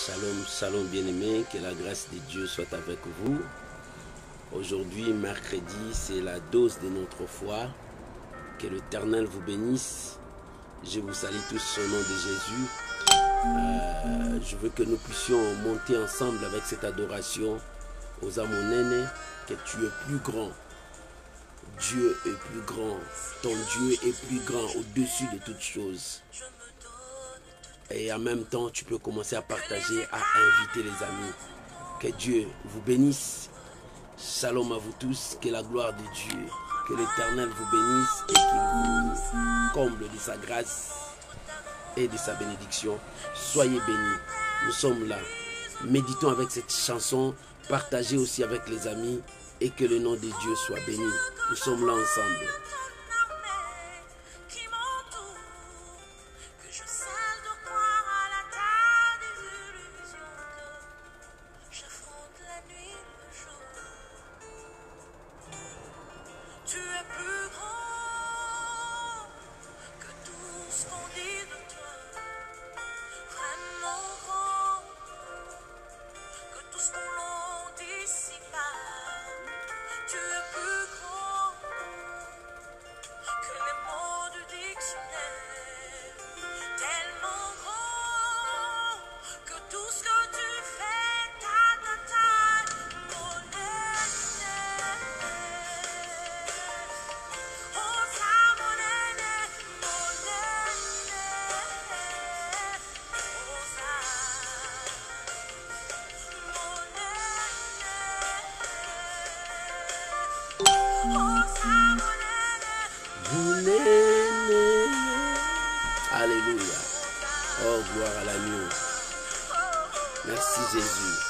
Shalom, shalom bien-aimés, que la grâce de Dieu soit avec vous. Aujourd'hui, mercredi, c'est la dose de notre foi. Que l'Éternel vous bénisse. Je vous salue tous au nom de Jésus. Je veux que nous puissions monter ensemble avec cette adoration aux Amonènes, que tu es plus grand. Dieu est plus grand. Ton Dieu est plus grand au-dessus de toutes choses. Et en même temps, tu peux commencer à partager, à inviter les amis. Que Dieu vous bénisse. Shalom à vous tous. Que la gloire de Dieu, que l'Éternel vous bénisse et qu'il vous comble de sa grâce et de sa bénédiction. Soyez bénis. Nous sommes là. Méditons avec cette chanson. Partagez aussi avec les amis et que le nom de Dieu soit béni. Nous sommes là ensemble. Alléluia. Oh, gloire à l'agneau. Merci Jésus.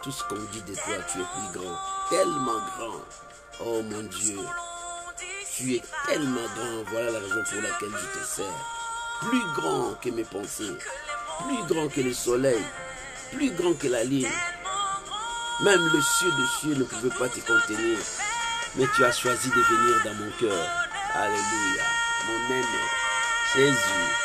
Tout ce qu'on dit de toi, tu es plus grand, tellement grand. Oh mon Dieu, tu es tellement grand. Voilà la raison pour laquelle je te sers. Plus grand que mes pensées, plus grand que le soleil, plus grand que la lune. Même le ciel de cieux ne pouvait pas te contenir. Mais tu as choisi de venir dans mon cœur. Alléluia. Mon aimé, Jésus.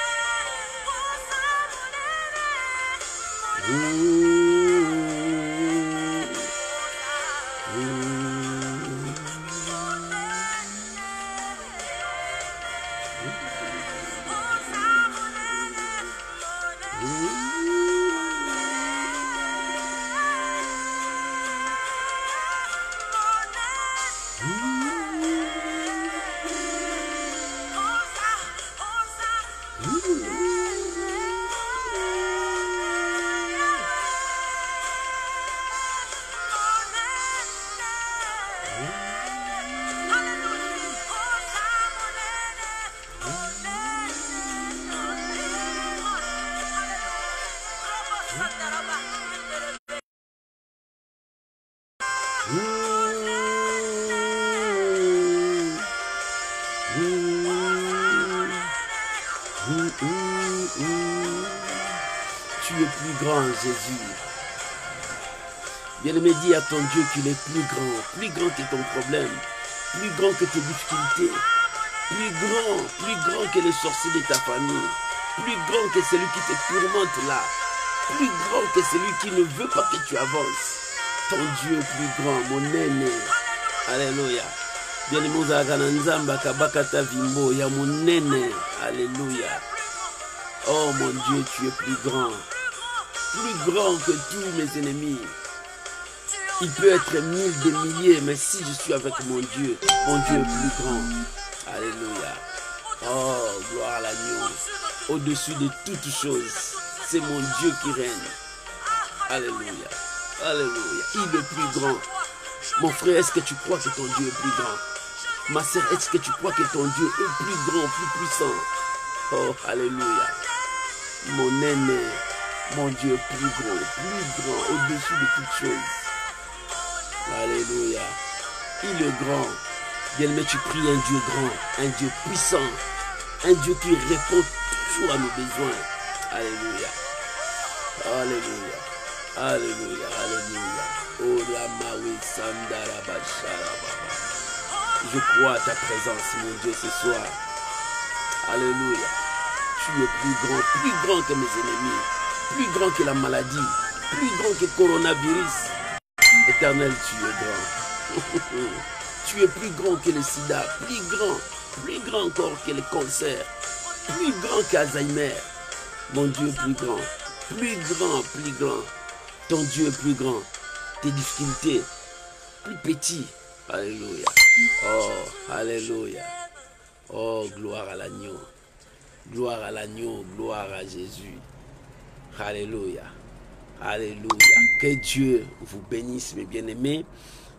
Tu es plus grand, Jésus. Bien-aimé, dis à ton Dieu qu'il est plus grand que ton problème, plus grand que tes difficultés, plus grand que les sorciers de ta famille, plus grand que celui qui te tourmente là, plus grand que celui qui ne veut pas que tu avances. Ton Dieu est plus grand, mon aîné. Alléluia. Bien-aimé, Nzamba kabakata vimbo ya mon aîné. Alléluia. Oh mon Dieu, tu es plus grand que tous mes ennemis. Il peut être 1000 des milliers, mais si je suis avec mon Dieu est plus grand. Alléluia. Oh, gloire à l'agneau. Au-dessus de toutes choses, c'est mon Dieu qui règne. Alléluia. Alléluia. Il est plus grand. Mon frère, est-ce que tu crois que ton Dieu est plus grand? Ma sœur, est-ce que tu crois que ton Dieu est plus grand, plus puissant? Oh, alléluia. Mon aîné, mon Dieu est plus grand, au-dessus de toutes choses. Alléluia. Il est grand. Bien-aimé, tu pries un Dieu grand, un Dieu puissant, un Dieu qui répond toujours à nos besoins. Alléluia. Alléluia. Alléluia. Alléluia. Oh, la maui sandara bachara baba. Je crois à ta présence, mon Dieu, ce soir. Alléluia. Tu es plus grand que mes ennemis, plus grand que la maladie, plus grand que le coronavirus. Éternel, tu es grand. Tu es plus grand que le sida, plus grand encore que le cancer, plus grand qu'Alzheimer. Mon Dieu est plus grand, plus grand. Ton Dieu est plus grand. Tes difficultés, plus petits. Alléluia. Oh, alléluia. Oh, gloire à l'agneau. Gloire à l'agneau, gloire à Jésus. Alléluia. Alléluia. Que Dieu vous bénisse, mes bien-aimés.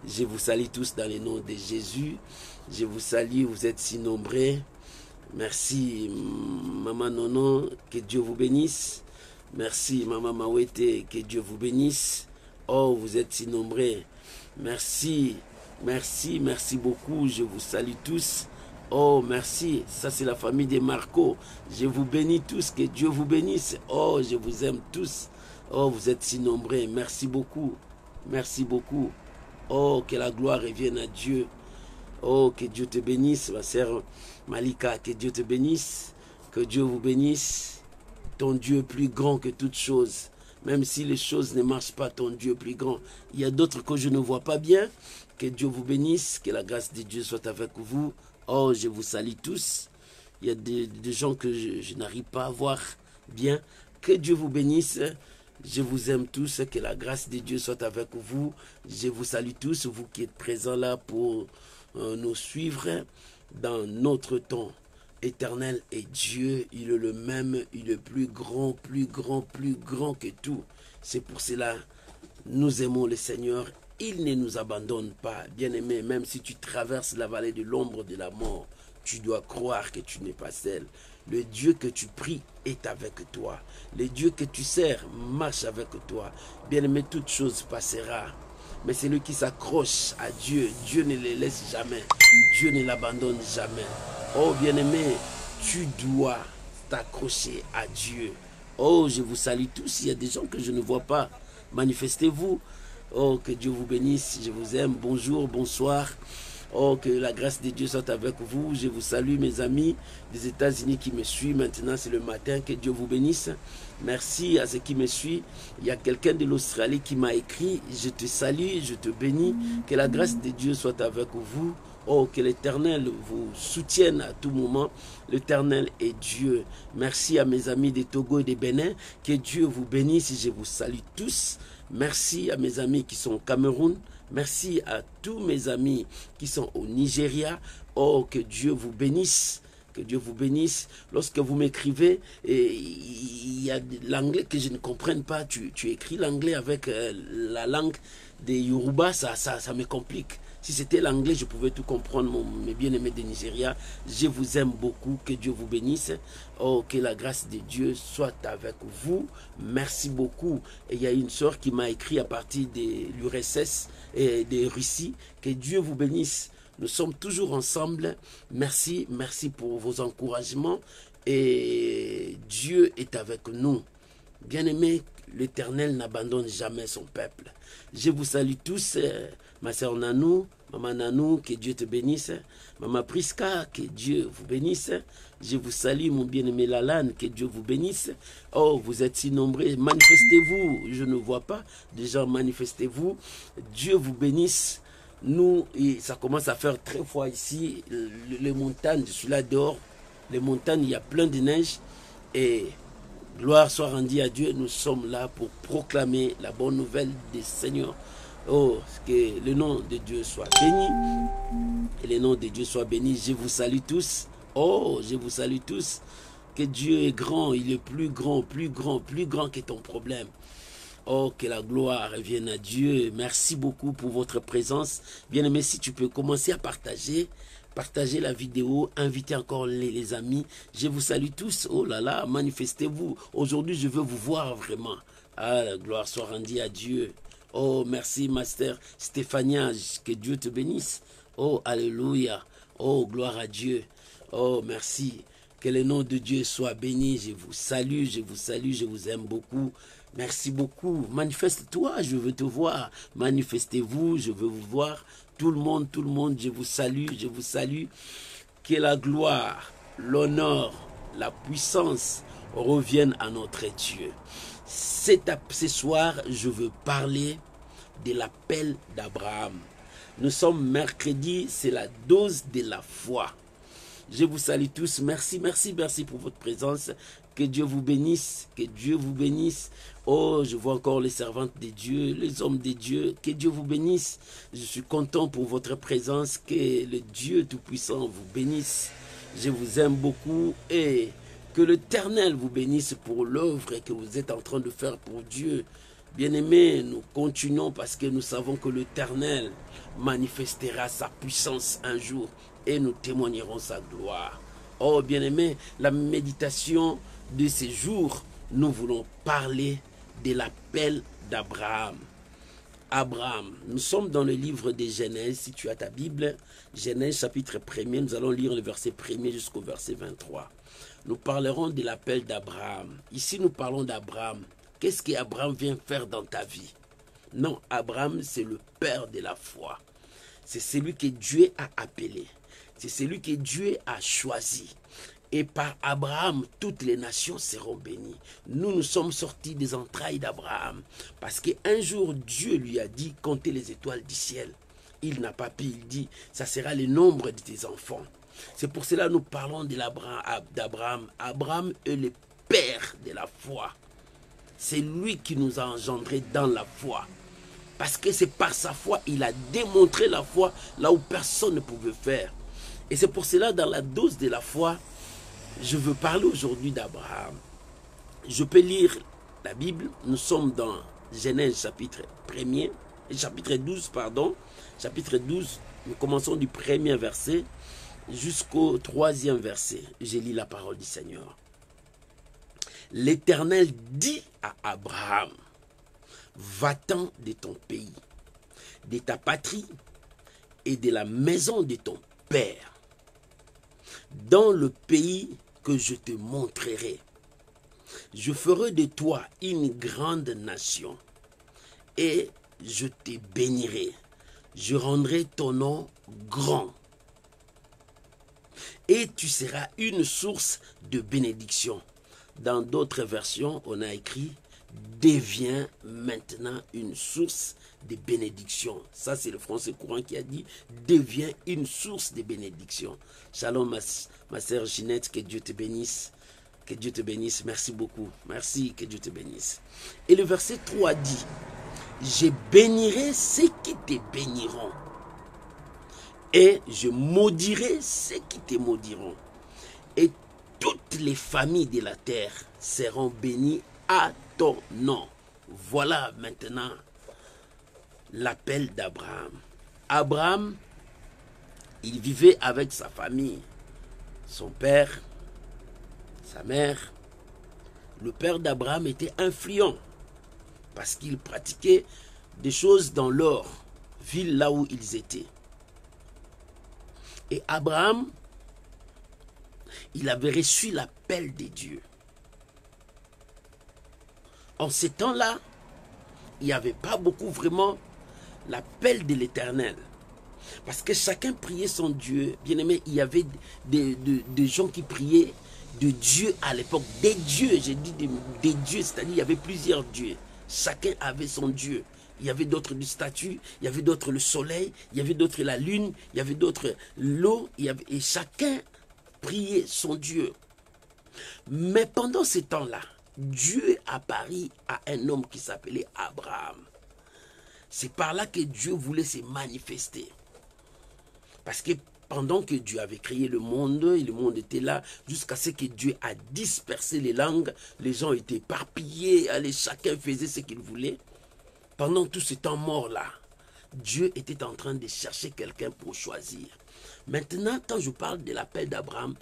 Je vous salue tous dans le nom de Jésus. Je vous salue, vous êtes si nombreux. Merci, Maman Nono, que Dieu vous bénisse. Merci, Maman Mawete, que Dieu vous bénisse. Oh, vous êtes si nombreux. Merci, merci beaucoup. Je vous salue tous. Oh, merci. Ça, c'est la famille de Marco. Je vous bénis tous. Que Dieu vous bénisse. Oh, je vous aime tous. Oh, vous êtes si nombreux. Merci beaucoup. Merci beaucoup. Oh, que la gloire revienne à Dieu. Oh, que Dieu te bénisse, ma sœur Malika. Que Dieu te bénisse. Que Dieu vous bénisse. Ton Dieu est plus grand que toutes choses. Même si les choses ne marchent pas, ton Dieu est plus grand. Il y a d'autres que je ne vois pas bien. Que Dieu vous bénisse. Que la grâce de Dieu soit avec vous. Oh, je vous salue tous. Il y a des gens que je n'arrive pas à voir bien. Que Dieu vous bénisse. Je vous aime tous. Que la grâce de Dieu soit avec vous. Je vous salue tous, vous qui êtes présents là pour nous suivre dans notre temps éternel. Et Dieu, il est le même. Il est plus grand que tout. C'est pour cela, nous aimons le Seigneur. Il ne nous abandonne pas, bien-aimé, même si tu traverses la vallée de l'ombre de la mort, tu dois croire que tu n'es pas seul. Le Dieu que tu pries est avec toi. Le Dieu que tu sers marche avec toi. Bien-aimé, toute chose passera. Mais celui qui s'accroche à Dieu, Dieu ne le laisse jamais. Dieu ne l'abandonne jamais. Oh, bien-aimé, tu dois t'accrocher à Dieu. Oh, je vous salue tous. Il y a des gens que je ne vois pas. Manifestez-vous. Oh, que Dieu vous bénisse, je vous aime, bonjour, bonsoir. Oh, que la grâce de Dieu soit avec vous. Je vous salue, mes amis des États-Unis qui me suivent. Maintenant, c'est le matin, que Dieu vous bénisse. Merci à ceux qui me suivent. Il y a quelqu'un de l'Australie qui m'a écrit, je te salue, je te bénis. Que la grâce de Dieu soit avec vous. Oh, que l'Éternel vous soutienne à tout moment. L'Éternel est Dieu. Merci à mes amis de Togo et de Bénin. Que Dieu vous bénisse. Je vous salue tous. Merci à mes amis qui sont au Cameroun. Merci à tous mes amis qui sont au Nigeria. Oh, que Dieu vous bénisse. Que Dieu vous bénisse. Lorsque vous m'écrivez, il y a l'anglais que je ne comprenne pas. Tu écris l'anglais avec la langue des Yoruba, ça me complique. Si c'était l'anglais, je pouvais tout comprendre, mes bien-aimés de Nigeria. Je vous aime beaucoup. Que Dieu vous bénisse. Oh, que la grâce de Dieu soit avec vous. Merci beaucoup. Et il y a une sœur qui m'a écrit à partir de l'URSS et de Russie. Que Dieu vous bénisse. Nous sommes toujours ensemble. Merci, merci pour vos encouragements. Et Dieu est avec nous. Bien-aimés, l'Éternel n'abandonne jamais son peuple. Je vous salue tous. Ma sœur Nanou, Maman Nanou, que Dieu te bénisse. Maman Priska, que Dieu vous bénisse. Je vous salue, mon bien-aimé Lalane, que Dieu vous bénisse. Oh, vous êtes si nombreux. Manifestez-vous. Je ne vois pas. Déjà, manifestez-vous. Dieu vous bénisse. Nous, et ça commence à faire très froid ici. Les montagnes, je suis là dehors. Les montagnes, il y a plein de neige. Et gloire soit rendue à Dieu. Nous sommes là pour proclamer la bonne nouvelle des Seigneurs. Oh, que le nom de Dieu soit béni. Et le nom de Dieu soit béni. Je vous salue tous. Oh, je vous salue tous. Que Dieu est grand, il est plus grand que ton problème. Oh, que la gloire revienne à Dieu. Merci beaucoup pour votre présence. Bien-aimé, si tu peux commencer à partager la vidéo, invitez encore les amis. Je vous salue tous. Oh là là, manifestez-vous. Aujourd'hui, je veux vous voir vraiment. Ah, la gloire soit rendue à Dieu. Oh, merci, Master Stéphania. Que Dieu te bénisse. Oh, alléluia. Oh, gloire à Dieu. Oh, merci. Que le nom de Dieu soit béni. Je vous salue, je vous aime beaucoup. Merci beaucoup. Manifeste-toi, je veux te voir. Manifestez-vous, je veux vous voir. Tout le monde, je vous salue, je vous salue. Que la gloire, l'honneur, la puissance reviennent à notre Dieu. Ce soir, je veux parler de l'appel d'Abraham. Nous sommes mercredi, c'est la dose de la foi. Je vous salue tous. Merci pour votre présence. Que Dieu vous bénisse. Que Dieu vous bénisse. Oh, je vois encore les servantes de Dieu, les hommes de Dieu. Que Dieu vous bénisse. Je suis content pour votre présence. Que le Dieu Tout-Puissant vous bénisse. Je vous aime beaucoup et que l'Éternel vous bénisse pour l'œuvre que vous êtes en train de faire pour Dieu. Bien-aimés, nous continuons parce que nous savons que l'Éternel manifestera sa puissance un jour et nous témoignerons sa gloire. Oh, bien-aimés, la méditation de ces jours, nous voulons parler de l'appel d'Abraham. Abraham, nous sommes dans le livre de Genèse, si tu as ta Bible, Genèse chapitre 1er, nous allons lire le verset 1er jusqu'au verset 23. Nous parlerons de l'appel d'Abraham. Ici, nous parlons d'Abraham. Qu'est-ce qu'Abraham vient faire dans ta vie? Non, Abraham, c'est le père de la foi. C'est celui que Dieu a appelé. C'est celui que Dieu a choisi. Et par Abraham, toutes les nations seront bénies. Nous sommes sortis des entrailles d'Abraham. Parce qu'un jour, Dieu lui a dit, comptez les étoiles du ciel. Il n'a pas pu, il dit, ça sera le nombre de tes enfants. C'est pour cela que nous parlons d'Abraham. Abraham est le père de la foi. C'est lui qui nous a engendrés dans la foi. Parce que c'est par sa foi, il a démontré la foi là où personne ne pouvait faire. Et c'est pour cela, dans la dose de la foi, je veux parler aujourd'hui d'Abraham. Je peux lire la Bible. Nous sommes dans Genèse chapitre 1er, chapitre 12, pardon. Chapitre 12, nous commençons du premier verset jusqu'au 3e verset. Je lis la parole du Seigneur. L'Éternel dit à Abraham, va-t'en de ton pays, de ta patrie et de la maison de ton père, dans le pays que je te montrerai. Je ferai de toi une grande nation et je te bénirai. Je rendrai ton nom grand et tu seras une source de bénédiction. Dans d'autres versions, on a écrit « Deviens maintenant une source de bénédiction ». Ça, c'est le français courant qui a dit « Deviens une source de bénédiction ». Shalom, ma sœur Ginette, que Dieu te bénisse. Que Dieu te bénisse. Merci beaucoup. Merci, que Dieu te bénisse. Et le verset 3 dit « Je bénirai ceux qui te béniront et je maudirai ceux qui te maudiront. Et toutes les familles de la terre seront bénies à ton nom. » Voilà maintenant l'appel d'Abraham. Abraham, il vivait avec sa famille, son père, sa mère. Le père d'Abraham était influent parce qu'il pratiquait des choses dans leur ville là où ils étaient. Et Abraham, il avait reçu l'appel de Dieu. En ces temps-là, il n'y avait pas beaucoup vraiment l'appel de l'Éternel. Parce que chacun priait son Dieu. Bien aimé, il y avait des gens qui priaient de Dieu à l'époque. Des dieux, j'ai dit des dieux, c'est-à-dire il y avait plusieurs dieux. Chacun avait son Dieu. Il y avait d'autres du statut, il y avait d'autres le soleil, il y avait d'autres la lune, il y avait d'autres l'eau, et chacun priait son Dieu. Mais pendant ces temps-là, Dieu apparut à un homme qui s'appelait Abraham. C'est par là que Dieu voulait se manifester. Parce que pendant que Dieu avait créé le monde, et le monde était là, jusqu'à ce que Dieu a dispersé les langues, les gens étaient éparpillés, allez, chacun faisait ce qu'il voulait. Pendant tout ce temps mort-là, Dieu était en train de chercher quelqu'un pour choisir. Maintenant, quand je parle de l'appel d'Abraham,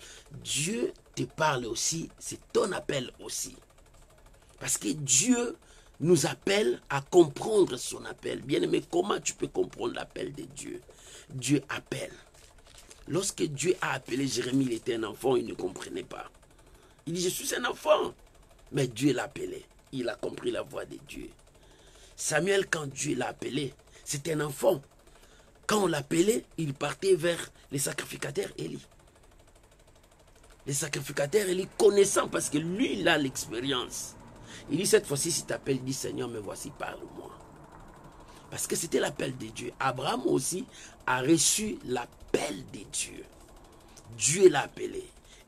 Dieu te parle aussi, c'est ton appel aussi. Parce que Dieu nous appelle à comprendre son appel. Bien-aimé, comment tu peux comprendre l'appel de Dieu? Dieu appelle. Lorsque Dieu a appelé Jérémie, il était un enfant, il ne comprenait pas. Il dit, je suis un enfant. Mais Dieu l'a appelé. Il a compris la voix de Dieu. Samuel, quand Dieu l'a appelé, c'était un enfant. Quand on l'appelait, il partait vers les sacrificateurs Élie. Les sacrificateurs Élie connaissant, parce que lui, il a l'expérience. Il dit, cette fois-ci, si tu t'appelles, dis Seigneur, me voici, parle-moi. Parce que c'était l'appel de Dieu. Abraham aussi a reçu l'appel de Dieu. Dieu l'a appelé.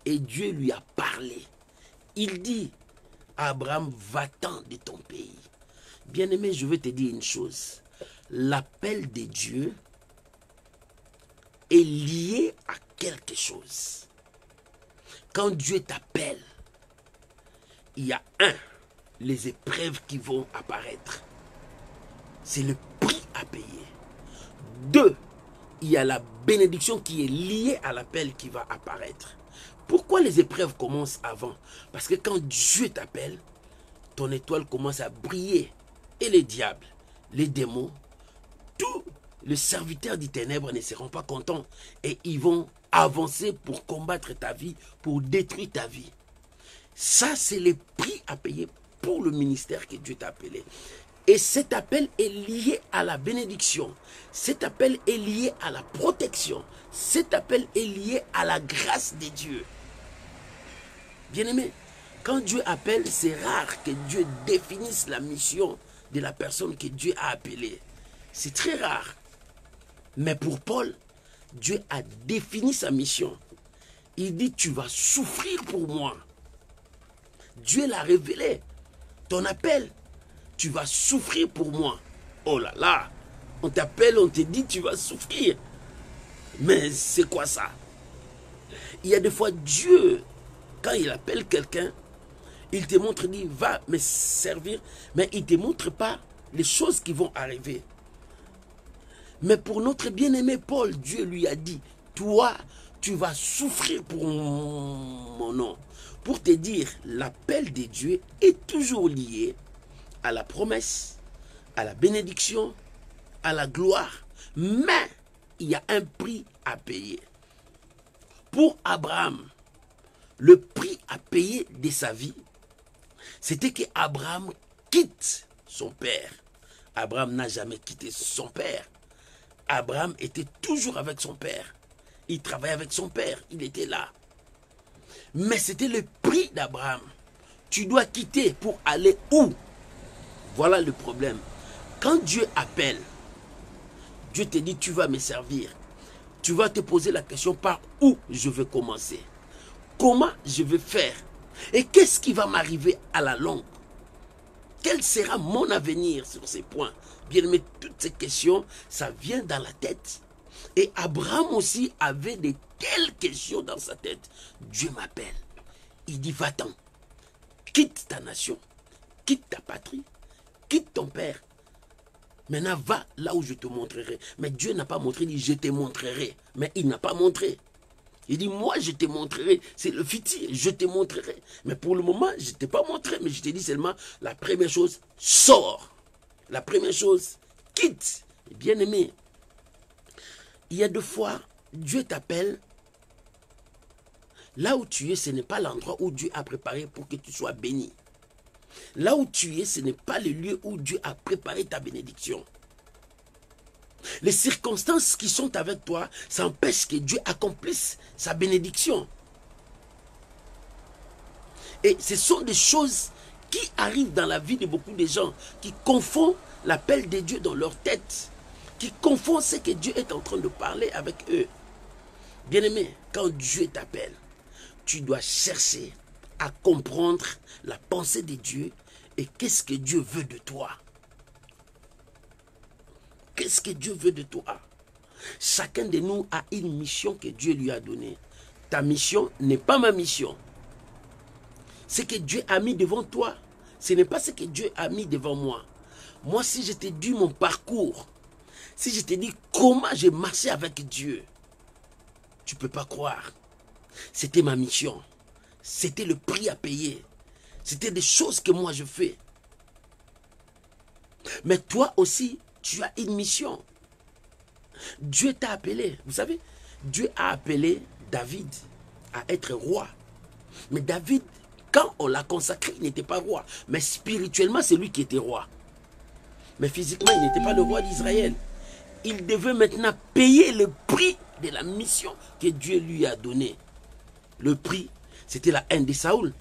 Et Dieu lui a parlé. Il dit, Abraham, va-t'en de ton pays. Bien-aimé, je veux te dire une chose. L'appel de Dieu est lié à quelque chose. Quand Dieu t'appelle, il y a les épreuves qui vont apparaître. C'est le prix à payer. 2, il y a la bénédiction qui est liée à l'appel qui va apparaître. Pourquoi les épreuves commencent avant? Parce que quand Dieu t'appelle, ton étoile commence à briller. Et les diables, les démons, tous les serviteurs des ténèbres ne seront pas contents. Et ils vont avancer pour combattre ta vie, pour détruire ta vie. Ça, c'est le prix à payer pour le ministère que Dieu t'a appelé. Et cet appel est lié à la bénédiction. Cet appel est lié à la protection. Cet appel est lié à la grâce de Dieu. Bien-aimé, quand Dieu appelle, c'est rare que Dieu définisse la mission de la personne que Dieu a appelée. C'est très rare. Mais pour Paul, Dieu a défini sa mission. Il dit, tu vas souffrir pour moi. Dieu l'a révélé. Ton appel, tu vas souffrir pour moi. Oh là là, on t'appelle, on te dit, tu vas souffrir. Mais c'est quoi ça? Il y a des fois, Dieu, quand il appelle quelqu'un, il te montre, il dit, va me servir, mais il ne te montre pas les choses qui vont arriver. Mais pour notre bien-aimé Paul, Dieu lui a dit, toi, tu vas souffrir pour mon nom. Pour te dire, l'appel de Dieu est toujours lié à la promesse, à la bénédiction, à la gloire. Mais il y a un prix à payer. Pour Abraham, le prix à payer de sa vie, c'était qu'Abraham quitte son père. Abraham n'a jamais quitté son père. Abraham était toujours avec son père. Il travaillait avec son père. Il était là. Mais c'était le prix d'Abraham. Tu dois quitter pour aller où? Voilà le problème. Quand Dieu appelle, Dieu te dit, tu vas me servir. Tu vas te poser la question, par où je vais commencer? Comment je vais faire? Et qu'est-ce qui va m'arriver à la longue? Quel sera mon avenir sur ces points? Bien aimé, toutes ces questions, ça vient dans la tête. Et Abraham aussi avait de telles questions dans sa tête. Dieu m'appelle. Il dit, va-t'en. Quitte ta nation. Quitte ta patrie. Quitte ton père. Maintenant, va là où je te montrerai. Mais Dieu n'a pas montré, il dit, je te montrerai. Mais il n'a pas montré. Il dit, moi, je te montrerai. C'est le futur, je te montrerai. Mais pour le moment, je ne t'ai pas montré. Mais je te dis seulement, la première chose, sors. La première chose, quitte. Bien-aimé, il y a 2 fois, Dieu t'appelle. Là où tu es, ce n'est pas l'endroit où Dieu a préparé pour que tu sois béni. Là où tu es, ce n'est pas le lieu où Dieu a préparé ta bénédiction. Les circonstances qui sont avec toi, ça empêche que Dieu accomplisse sa bénédiction. Et ce sont des choses qui arrivent dans la vie de beaucoup de gens, qui confondent l'appel de Dieu dans leur tête, qui confondent ce que Dieu est en train de parler avec eux. Bien-aimé, quand Dieu t'appelle, tu dois chercher à comprendre la pensée de Dieu et qu'est-ce que Dieu veut de toi. Qu'est-ce que Dieu veut de toi? Chacun de nous a une mission que Dieu lui a donnée. Ta mission n'est pas ma mission. Ce que Dieu a mis devant toi, ce n'est pas ce que Dieu a mis devant moi. Moi, si je t'ai dit mon parcours, si je t'ai dit comment j'ai marché avec Dieu, tu ne peux pas croire. C'était ma mission. C'était le prix à payer. C'était des choses que moi je fais. Mais toi aussi, tu as une mission. Dieu t'a appelé. Vous savez, Dieu a appelé David à être roi. Mais David, quand on l'a consacré, il n'était pas roi. Mais spirituellement, c'est lui qui était roi. Mais physiquement, il n'était pas le roi d'Israël. Il devait maintenant payer le prix de la mission que Dieu lui a donnée. Le prix, c'était la haine de Saoul.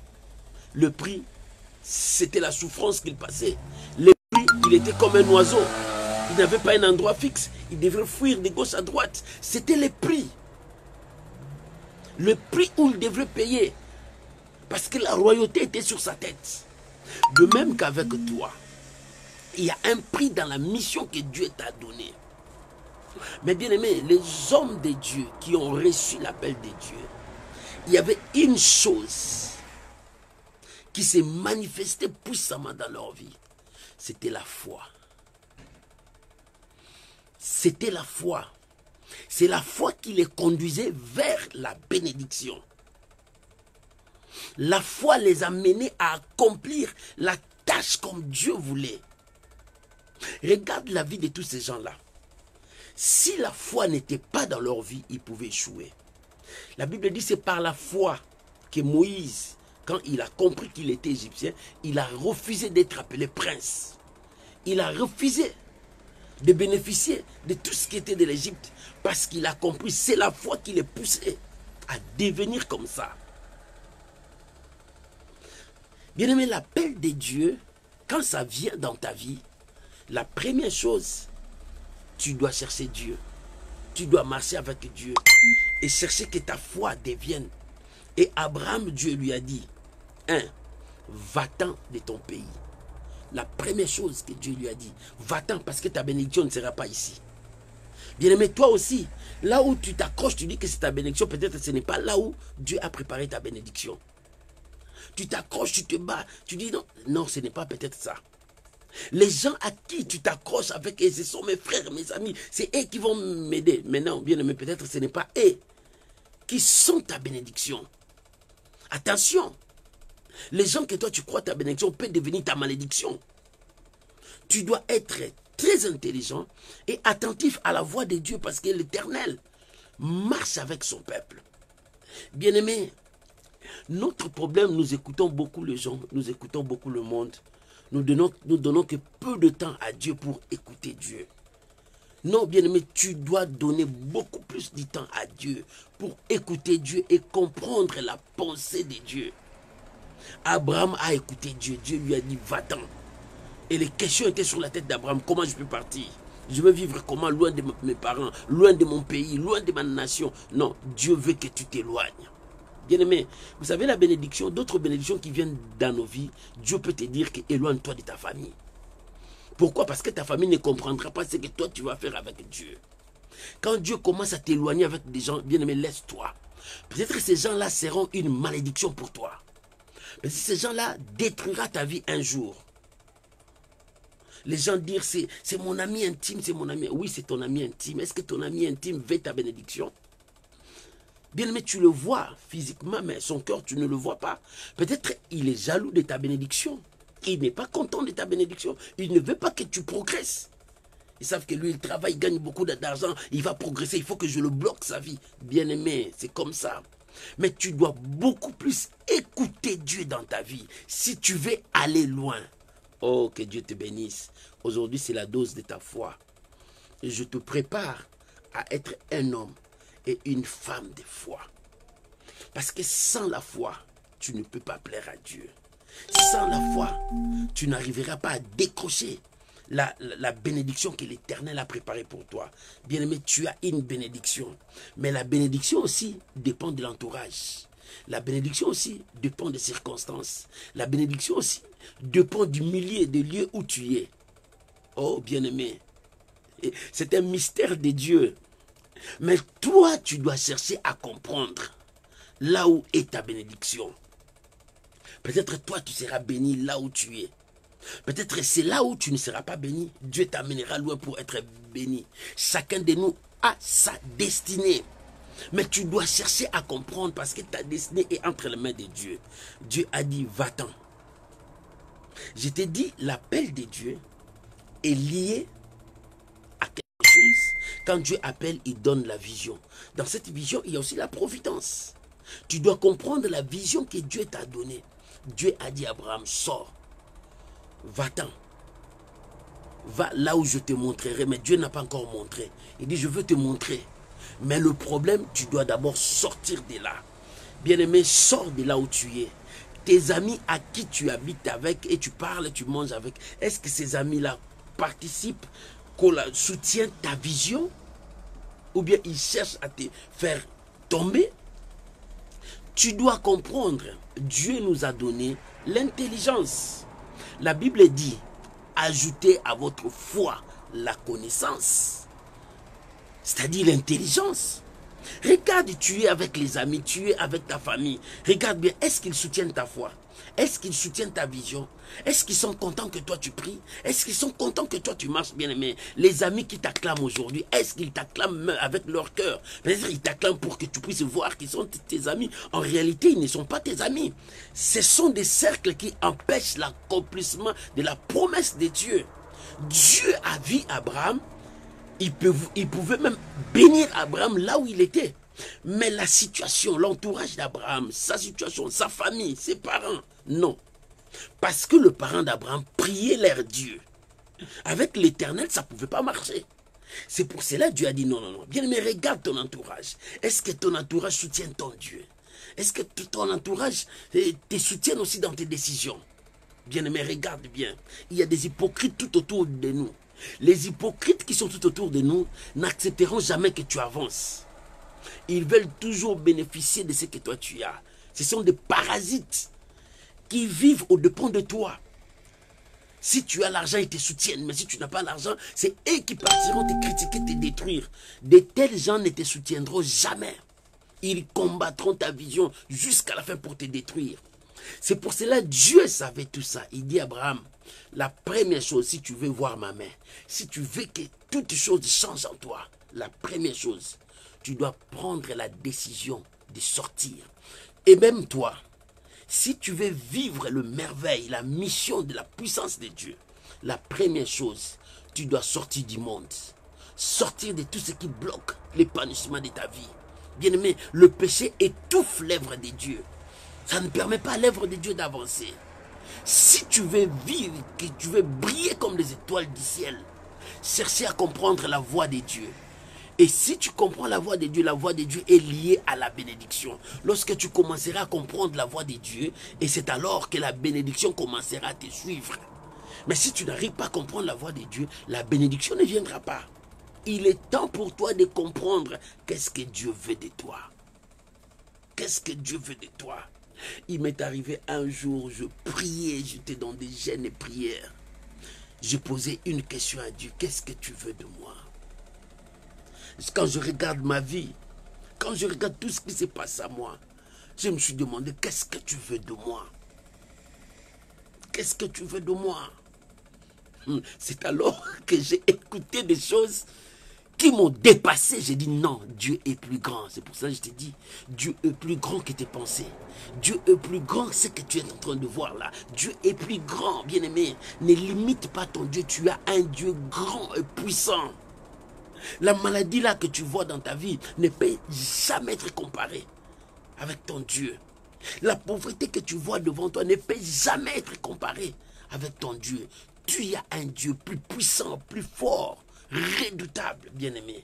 Le prix, c'était la souffrance qu'il passait. Le prix, il était comme un oiseau. Il n'avait pas un endroit fixe. Il devait fuir de gauche à droite. C'était le prix. Le prix où il devait payer. Parce que la royauté était sur sa tête. De même qu'avec toi, il y a un prix dans la mission que Dieu t'a donnée. Mais bien aimé, les hommes de Dieu qui ont reçu l'appel de Dieu, il y avait une chose qui s'est manifestée puissamment dans leur vie. C'était la foi. C'était la foi. C'est la foi qui les conduisait vers la bénédiction. La foi les a menés à accomplir la tâche comme Dieu voulait. Regarde la vie de tous ces gens-là. Si la foi n'était pas dans leur vie, ils pouvaient échouer. La Bible dit que c'est par la foi que Moïse, quand il a compris qu'il était égyptien, il a refusé d'être appelé prince. Il a refusé de bénéficier de tout ce qui était de l'Égypte parce qu'il a compris, c'est la foi qui les poussait à devenir comme ça. Bien aimé, l'appel de Dieu, quand ça vient dans ta vie, la première chose, tu dois chercher Dieu. Tu dois marcher avec Dieu et chercher que ta foi devienne. Et Abraham, Dieu lui a dit, va-t'en de ton pays. La première chose que Dieu lui a dit, va-t'en parce que ta bénédiction ne sera pas ici. Bien-aimé, toi aussi, là où tu t'accroches, tu dis que c'est ta bénédiction, peut-être ce n'est pas là où Dieu a préparé ta bénédiction. Tu t'accroches, tu te bats, tu dis non, non, ce n'est pas peut-être ça. Les gens à qui tu t'accroches avec eux, ce sont mes frères, mes amis, c'est eux qui vont m'aider. Maintenant, bien-aimé, peut-être ce n'est pas eux qui sont ta bénédiction. Attention, les gens que toi tu crois ta bénédiction peuvent devenir ta malédiction. Tu dois être très intelligent et attentif à la voix de Dieu parce que l'Éternel marche avec son peuple. Bien-aimé, notre problème, nous écoutons beaucoup les gens, nous écoutons beaucoup le monde. Nous donnons que peu de temps à Dieu pour écouter Dieu. Non, bien-aimé, tu dois donner beaucoup plus de temps à Dieu pour écouter Dieu et comprendre la pensée de Dieu. Abraham a écouté Dieu. Dieu lui a dit, va-t'en. Et les questions étaient sur la tête d'Abraham. Comment je peux partir? Je veux vivre comment? Loin de mes parents, loin de mon pays, loin de ma nation. Non, Dieu veut que tu t'éloignes. Bien-aimé, vous savez la bénédiction, d'autres bénédictions qui viennent dans nos vies, Dieu peut te dire que éloigne-toi de ta famille. Pourquoi? Parce que ta famille ne comprendra pas ce que toi tu vas faire avec Dieu. Quand Dieu commence à t'éloigner avec des gens, bien-aimé, laisse-toi. Peut-être que ces gens-là seront une malédiction pour toi. Peut-être que ces gens-là détruira ta vie un jour. Les gens disent, c'est mon ami intime, c'est mon ami. Oui, c'est ton ami intime. Est-ce que ton ami intime veut ta bénédiction? Bien-aimé, tu le vois physiquement, mais son cœur, tu ne le vois pas. Peut-être il est jaloux de ta bénédiction. Il n'est pas content de ta bénédiction. Il ne veut pas que tu progresses. Ils savent que lui, il travaille, il gagne beaucoup d'argent. Il va progresser. Il faut que je le bloque sa vie. Bien-aimé, c'est comme ça. Mais tu dois beaucoup plus écouter Dieu dans ta vie. Si tu veux aller loin. Oh, que Dieu te bénisse. Aujourd'hui, c'est la dose de ta foi. Et je te prépare à être un homme et une femme de foi. Parce que sans la foi, tu ne peux pas plaire à Dieu. Sans la foi, tu n'arriveras pas à décrocher la bénédiction que l'Éternel a préparée pour toi. Bien-aimé, tu as une bénédiction. Mais la bénédiction aussi dépend de l'entourage. La bénédiction aussi dépend des circonstances. La bénédiction aussi dépend du milieu, des lieux où tu es. Oh, bien-aimé, c'est un mystère de Dieu. Mais toi, tu dois chercher à comprendre là où est ta bénédiction. Peut-être toi, tu seras béni là où tu es. Peut-être c'est là où tu ne seras pas béni. Dieu t'amènera loin pour être béni. Chacun de nous a sa destinée. Mais tu dois chercher à comprendre parce que ta destinée est entre les mains de Dieu. Dieu a dit, va-t'en. Je t'ai dit, l'appel de Dieu est lié à quelque chose. Quand Dieu appelle, il donne la vision. Dans cette vision, il y a aussi la providence. Tu dois comprendre la vision que Dieu t'a donnée. Dieu a dit à Abraham, sors, va-t'en. Va là où je te montrerai, mais Dieu n'a pas encore montré. Il dit, je veux te montrer. Mais le problème, tu dois d'abord sortir de là. Bien-aimé, sors de là où tu es. Tes amis à qui tu habites avec et tu parles, tu manges avec, est-ce que ces amis-là participent, soutiennent ta vision? Ou bien ils cherchent à te faire tomber? Tu dois comprendre, Dieu nous a donné l'intelligence. La Bible dit, ajoutez à votre foi la connaissance. C'est-à-dire l'intelligence. Regarde, tu es avec les amis, tu es avec ta famille. Regarde bien, est-ce qu'ils soutiennent ta foi? Est-ce qu'ils soutiennent ta vision? Est-ce qu'ils sont contents que toi tu pries? Est-ce qu'ils sont contents que toi tu marches bien aimé? Les amis qui t'acclament aujourd'hui, est-ce qu'ils t'acclament avec leur cœur? Peut-être qu'ils t'acclament pour que tu puisses voir qu'ils sont tes amis. En réalité, ils ne sont pas tes amis. Ce sont des cercles qui empêchent l'accomplissement de la promesse de Dieu. Dieu a vu Abraham. Il pouvait même bénir Abraham là où il était. Mais la situation, l'entourage d'Abraham, sa situation, sa famille, ses parents, non. Parce que le parent d'Abraham priait leur Dieu. Avec l'Éternel, ça ne pouvait pas marcher. C'est pour cela que Dieu a dit non, non, non. Bien, mais regarde ton entourage. Est-ce que ton entourage soutient ton Dieu? Est-ce que ton entourage te soutient aussi dans tes décisions? Bien, mais regarde bien. Il y a des hypocrites tout autour de nous. Les hypocrites qui sont tout autour de nous n'accepteront jamais que tu avances. Ils veulent toujours bénéficier de ce que toi tu as. Ce sont des parasites qui vivent au dépens de toi. Si tu as l'argent, ils te soutiennent. Mais si tu n'as pas l'argent, c'est eux qui partiront te critiquer, te détruire. De tels gens ne te soutiendront jamais. Ils combattront ta vision jusqu'à la fin pour te détruire. C'est pour cela que Dieu savait tout ça. Il dit à Abraham, la première chose, si tu veux voir ma main, si tu veux que toutes choses changent en toi, la première chose, tu dois prendre la décision de sortir. Et même toi, si tu veux vivre le merveille, la mission de la puissance de Dieu, la première chose, tu dois sortir du monde. Sortir de tout ce qui bloque l'épanouissement de ta vie. Bien-aimé, le péché étouffe l'œuvre de Dieu. Ça ne permet pas à l'œuvre de Dieu d'avancer. Si tu veux vivre, que tu veux briller comme les étoiles du ciel, cherchez à comprendre la voix de Dieu. Et si tu comprends la voix de Dieu est liée à la bénédiction. Lorsque tu commenceras à comprendre la voix de Dieu, et c'est alors que la bénédiction commencera à te suivre. Mais si tu n'arrives pas à comprendre la voix de Dieu, la bénédiction ne viendra pas. Il est temps pour toi de comprendre qu'est-ce que Dieu veut de toi. Qu'est-ce que Dieu veut de toi? Il m'est arrivé un jour, je priais, j'étais dans des jeûnes et prières. Je posais une question à Dieu, qu'est-ce que tu veux de moi? Quand je regarde ma vie, quand je regarde tout ce qui se passe à moi, je me suis demandé, qu'est-ce que tu veux de moi? Qu'est-ce que tu veux de moi? C'est alors que j'ai écouté des choses qui m'ont dépassé. J'ai dit non, Dieu est plus grand. C'est pour ça que je t'ai dit, Dieu est plus grand que tes pensées. Dieu est plus grand que ce que tu es en train de voir là. Dieu est plus grand, bien-aimé. Ne limite pas ton Dieu. Tu as un Dieu grand et puissant. La maladie là que tu vois dans ta vie ne peut jamais être comparée avec ton Dieu. La pauvreté que tu vois devant toi ne peut jamais être comparée avec ton Dieu. Tu as un Dieu plus puissant, plus fort, redoutable, bien-aimé.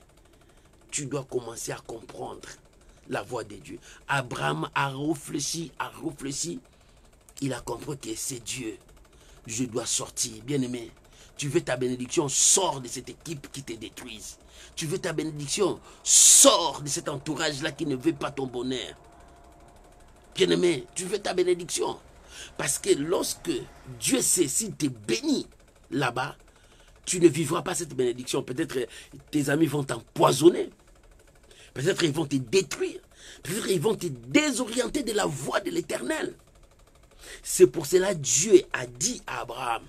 Tu dois commencer à comprendre la voix de Dieu. Abraham a réfléchi. Il a compris que c'est Dieu. Je dois sortir, bien-aimé. Tu veux ta bénédiction, sors de cette équipe qui te détruise. Tu veux ta bénédiction, sors de cet entourage-là qui ne veut pas ton bonheur. Bien-aimé, tu veux ta bénédiction. Parce que lorsque Dieu sait s'il te bénit là-bas, tu ne vivras pas cette bénédiction. Peut-être tes amis vont t'empoisonner. Peut-être ils vont te détruire. Peut-être ils vont te désorienter de la voie de l'Éternel. C'est pour cela que Dieu a dit à Abraham,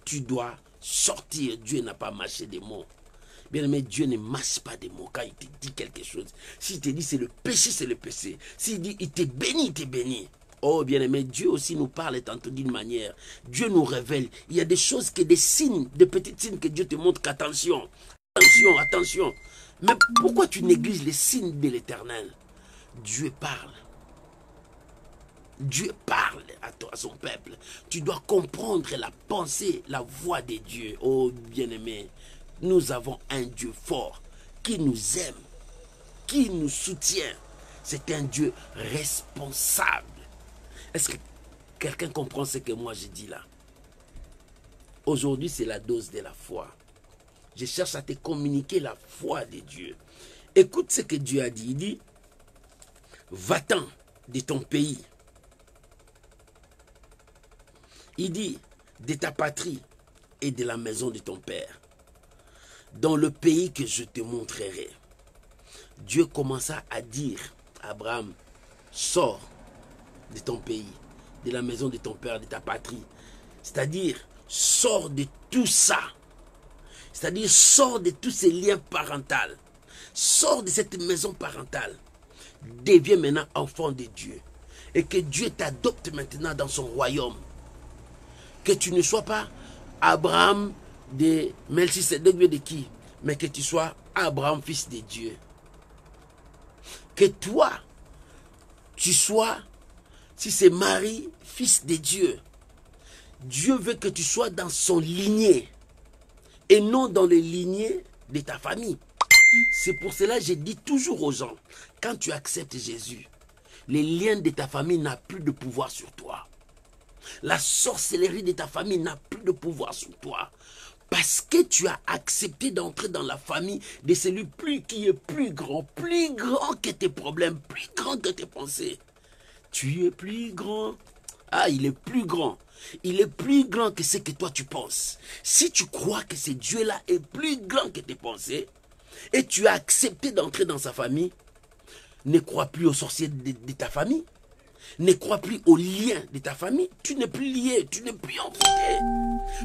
tu dois sortir. Dieu n'a pas mâché des mots. Bien aimé, Dieu ne mâche pas des mots quand il te dit quelque chose. S'il te dit c'est le péché, c'est le péché. S'il dit il te bénit, il te bénit. Oh bien aimé, Dieu aussi nous parle tantôt d'une manière. Dieu nous révèle. Il y a des choses, des signes, des petits signes que Dieu te montre qu'attention. Attention, attention. Mais pourquoi tu négliges les signes de l'Éternel? Dieu parle. Dieu parle à son peuple. Tu dois comprendre la pensée, la voix de Dieu. Oh bien-aimé, nous avons un Dieu fort qui nous aime, qui nous soutient. C'est un Dieu responsable. Est-ce que quelqu'un comprend ce que moi je dis là? Aujourd'hui, c'est la dose de la foi. Je cherche à te communiquer la foi de Dieu. Écoute ce que Dieu a dit. Il dit, va-t'en de ton pays. Il dit, de ta patrie et de la maison de ton père, dans le pays que je te montrerai. Dieu commença à dire à Abraham, sors de ton pays, de la maison de ton père, de ta patrie. C'est-à-dire, sors de tout ça. C'est-à-dire, sors de tous ces liens parentaux. Sors de cette maison parentale. Deviens maintenant enfant de Dieu. Et que Dieu t'adopte maintenant dans son royaume. Que tu ne sois pas Abraham de Melchisedec de qui, mais que tu sois Abraham, fils de Dieu. Que toi, tu sois, si c'est Marie, fils de Dieu. Dieu veut que tu sois dans son lignée et non dans les lignées de ta famille. C'est pour cela que je dis toujours aux gens, quand tu acceptes Jésus, les liens de ta famille n'ont plus de pouvoir sur toi. La sorcellerie de ta famille n'a plus de pouvoir sur toi. Parce que tu as accepté d'entrer dans la famille de celui qui est plus grand que tes problèmes, plus grand que tes pensées. Tu es plus grand. Ah, il est plus grand. Il est plus grand que ce que toi tu penses. Si tu crois que ce Dieu-là est plus grand que tes pensées, et tu as accepté d'entrer dans sa famille, ne crois plus aux sorciers de ta famille. Ne crois plus aux liens de ta famille. Tu n'es plus lié, tu n'es plus envoûté.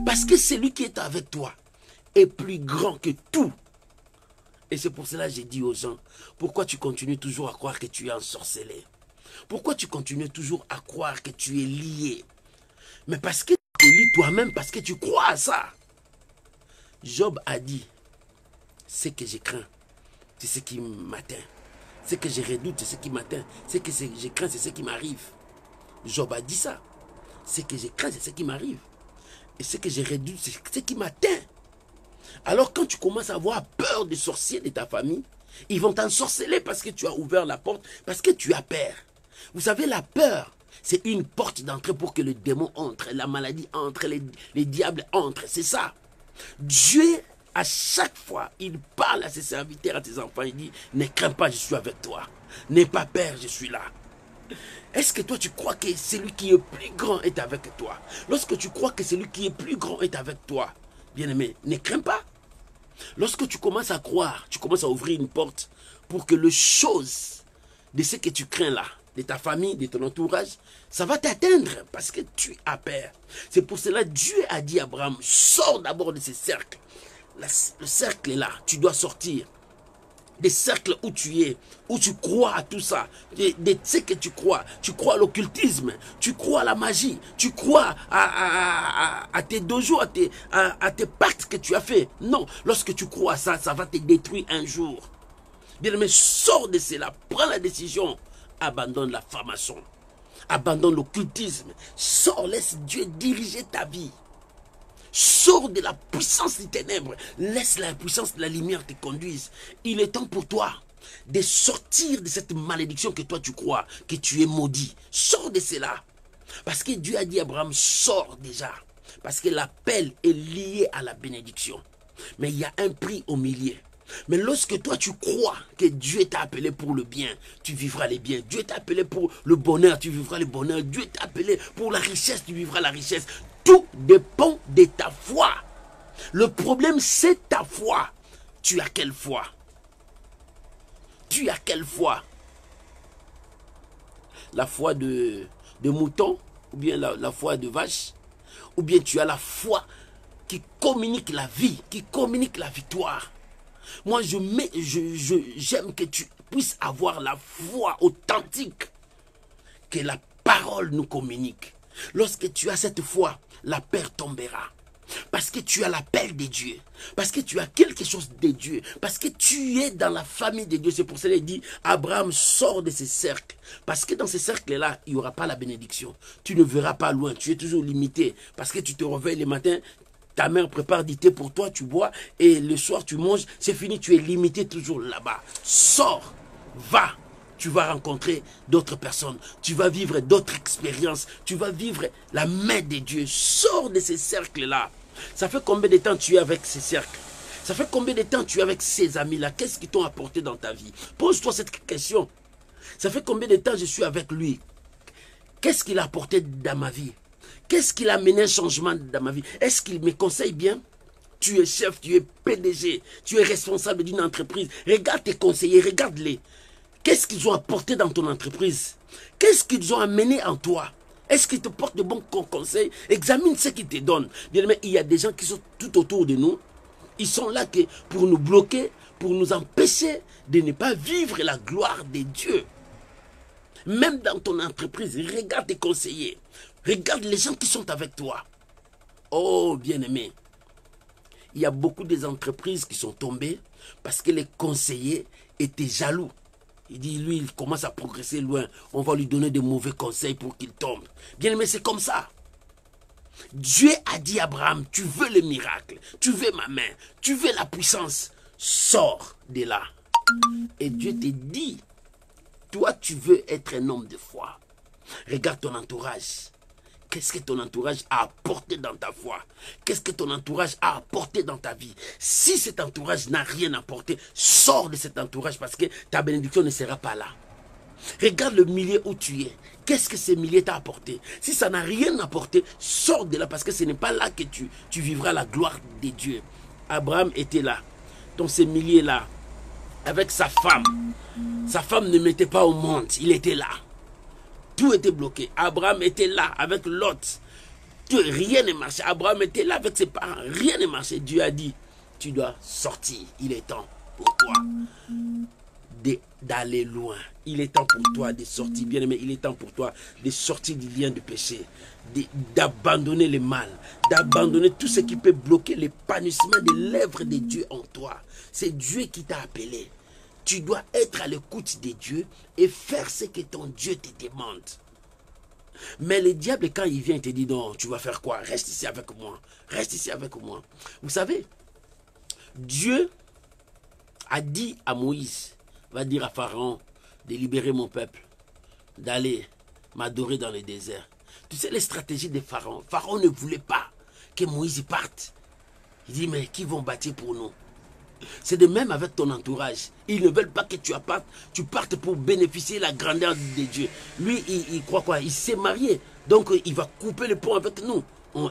Parce que celui qui est avec toi est plus grand que tout. Et c'est pour cela que j'ai dit aux gens, pourquoi tu continues toujours à croire que tu es ensorcelé? Pourquoi tu continues toujours à croire que tu es lié? Mais parce que tu es lié toi-même, parce que tu crois à ça. Job a dit, ce que je crains, c'est ce qui m'atteint. Ce que je redoute, c'est ce qui m'atteint. Ce que je crains, c'est ce qui m'arrive. Job a dit ça. Ce que je crains, c'est ce qui m'arrive. Et ce que je redoute, c'est ce qui m'atteint. Alors quand tu commences à avoir peur des sorciers de ta famille, ils vont t'ensorceler parce que tu as ouvert la porte, parce que tu as peur. Vous savez, la peur, c'est une porte d'entrée pour que le démon entre, la maladie entre, les diables entrent. C'est ça. Dieu, à chaque fois, il parle à ses serviteurs, à ses enfants, il dit, ne crains pas, je suis avec toi. N'aie pas peur, je suis là. Est-ce que toi tu crois que celui qui est plus grand est avec toi? Lorsque tu crois que celui qui est plus grand est avec toi, bien-aimé, ne crains pas. Lorsque tu commences à croire, tu commences à ouvrir une porte pour que les choses de ce que tu crains là, de ta famille, de ton entourage, ça va t'atteindre parce que tu as peur. C'est pour cela que Dieu a dit à Abraham, sors d'abord de ce cercle. Le cercle est là, tu dois sortir. Des cercles où tu es, où tu crois à tout ça, de ce que tu crois à l'occultisme, tu crois à la magie, tu crois à tes dojos, à tes pactes que tu as fait. Non, lorsque tu crois à ça, ça va te détruire un jour. Bien aimé, sors de cela, prends la décision, abandonne la formation, abandonne l'occultisme, sors, laisse Dieu diriger ta vie. Sors de la puissance des ténèbres. Laisse la puissance de la lumière te conduise. Il est temps pour toi de sortir de cette malédiction que toi tu crois, que tu es maudit. Sors de cela. Parce que Dieu a dit à Abraham, sors déjà. Parce que l'appel est lié à la bénédiction. Mais il y a un prix au milieu. Mais lorsque toi tu crois que Dieu t'a appelé pour le bien, tu vivras les biens. Dieu t'a appelé pour le bonheur, tu vivras le bonheur. Dieu t'a appelé pour la richesse, tu vivras la richesse. Tout dépend de ta foi. Le problème, c'est ta foi. Tu as quelle foi? Tu as quelle foi? La foi de mouton, ou bien la foi de vache, ou bien tu as la foi qui communique la vie, qui communique la victoire. Moi, j'aime que tu puisses avoir la foi authentique que la parole nous communique. Lorsque tu as cette foi, la paix tombera. Parce que tu as l'appel de Dieu. Parce que tu as quelque chose de Dieu. Parce que tu es dans la famille de Dieu. C'est pour cela qu'il dit, Abraham sort de ces cercles. Parce que dans ces cercles-là, il n'y aura pas la bénédiction. Tu ne verras pas loin. Tu es toujours limité. Parce que tu te réveilles le matin, ta mère prépare du thé pour toi, tu bois. Et le soir, tu manges. C'est fini, tu es limité toujours là-bas. Sors, va. Tu vas rencontrer d'autres personnes. Tu vas vivre d'autres expériences. Tu vas vivre la main de Dieu. Sors de ces cercles-là. Ça fait combien de temps tu es avec ces cercles? Ça fait combien de temps tu es avec ces amis-là? Qu'est-ce qu'ils t'ont apporté dans ta vie? Pose-toi cette question. Ça fait combien de temps je suis avec lui? Qu'est-ce qu'il a apporté dans ma vie? Qu'est-ce qu'il a amené un changement dans ma vie? Est-ce qu'il me conseille bien? Tu es chef, tu es PDG, tu es responsable d'une entreprise. Regarde tes conseillers, regarde-les. Qu'est-ce qu'ils ont apporté dans ton entreprise? Qu'est-ce qu'ils ont amené en toi? Est-ce qu'ils te portent de bons conseils? Examine ce qu'ils te donnent. Bien aimé, il y a des gens qui sont tout autour de nous. Ils sont là pour nous bloquer, pour nous empêcher de ne pas vivre la gloire de Dieu. Même dans ton entreprise, regarde tes conseillers. Regarde les gens qui sont avec toi. Oh, bien-aimé, il y a beaucoup d'entreprises qui sont tombées parce que les conseillers étaient jaloux. Il dit, lui, il commence à progresser loin. On va lui donner de mauvais conseils pour qu'il tombe. Bien-aimé, c'est comme ça. Dieu a dit à Abraham, tu veux le miracle, tu veux ma main, tu veux la puissance. Sors de là. Et Dieu te dit, toi, tu veux être un homme de foi. Regarde ton entourage. Qu'est-ce que ton entourage a apporté dans ta foi? Qu'est-ce que ton entourage a apporté dans ta vie? Si cet entourage n'a rien apporté, sors de cet entourage parce que ta bénédiction ne sera pas là. Regarde le milieu où tu es. Qu'est-ce que ce milieu t'a apporté? Si ça n'a rien apporté, sors de là parce que ce n'est pas là que tu vivras la gloire de Dieu. Abraham était là, dans ce milieu-là, avec sa femme. Sa femme ne mettait pas au monde, il était là. Tout était bloqué. Abraham était là avec Lot. Rien ne marchait. Abraham était là avec ses parents. Rien ne marchait. Dieu a dit, tu dois sortir. Il est temps pour toi d'aller loin. Il est temps pour toi de sortir. Bien aimé, il est temps pour toi de sortir du lien de péché. D'abandonner le mal. D'abandonner tout ce qui peut bloquer l'épanouissement des lèvres de Dieu en toi. C'est Dieu qui t'a appelé. Tu dois être à l'écoute de Dieu et faire ce que ton Dieu te demande. Mais le diable, quand il vient, il te dit non, tu vas faire quoi? Reste ici avec moi. Reste ici avec moi. Vous savez, Dieu a dit à Moïse, va dire à Pharaon de libérer mon peuple, d'aller m'adorer dans le désert. Tu sais les stratégies de Pharaon. Pharaon ne voulait pas que Moïse parte. Il dit, mais qui vont bâtir pour nous? C'est de même avec ton entourage. Ils ne veulent pas que tu partes pour bénéficier de la grandeur de Dieu. Lui, il croit quoi? Il s'est marié. Donc, il va couper le pont avec nous.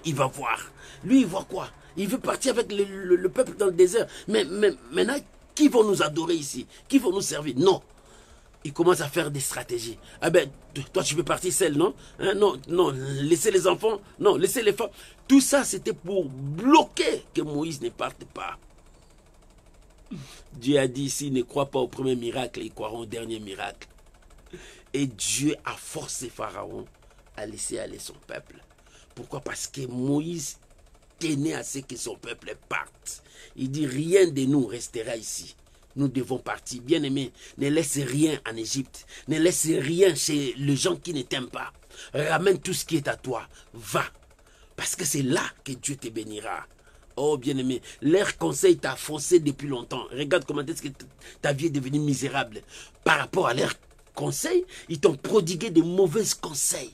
Il va voir. Lui, il voit quoi? Il veut partir avec le peuple dans le désert. Mais maintenant, qui vont nous adorer ici? Qui vont nous servir? Non. Il commence à faire des stratégies. Ah ben, toi, tu veux partir seul, non? Hein? Non, non, laissez les enfants. Non, laissez les femmes. Tout ça, c'était pour bloquer que Moïse ne parte pas. Dieu a dit, s'ils ne croient pas au premier miracle, ils croiront au dernier miracle. Et Dieu a forcé Pharaon à laisser aller son peuple. Pourquoi? Parce que Moïse tenait à ce que son peuple parte. Il dit, rien de nous restera ici. Nous devons partir. Bien-aimés, ne laisse rien en Égypte. Ne laisse rien chez les gens qui ne t'aiment pas. Ramène tout ce qui est à toi. Va. Parce que c'est là que Dieu te bénira. Oh bien-aimé, leur conseil t'a foncé depuis longtemps. Regarde comment est-ce que ta vie est devenue misérable. Par rapport à leurs conseils, ils t'ont prodigué de mauvais conseils.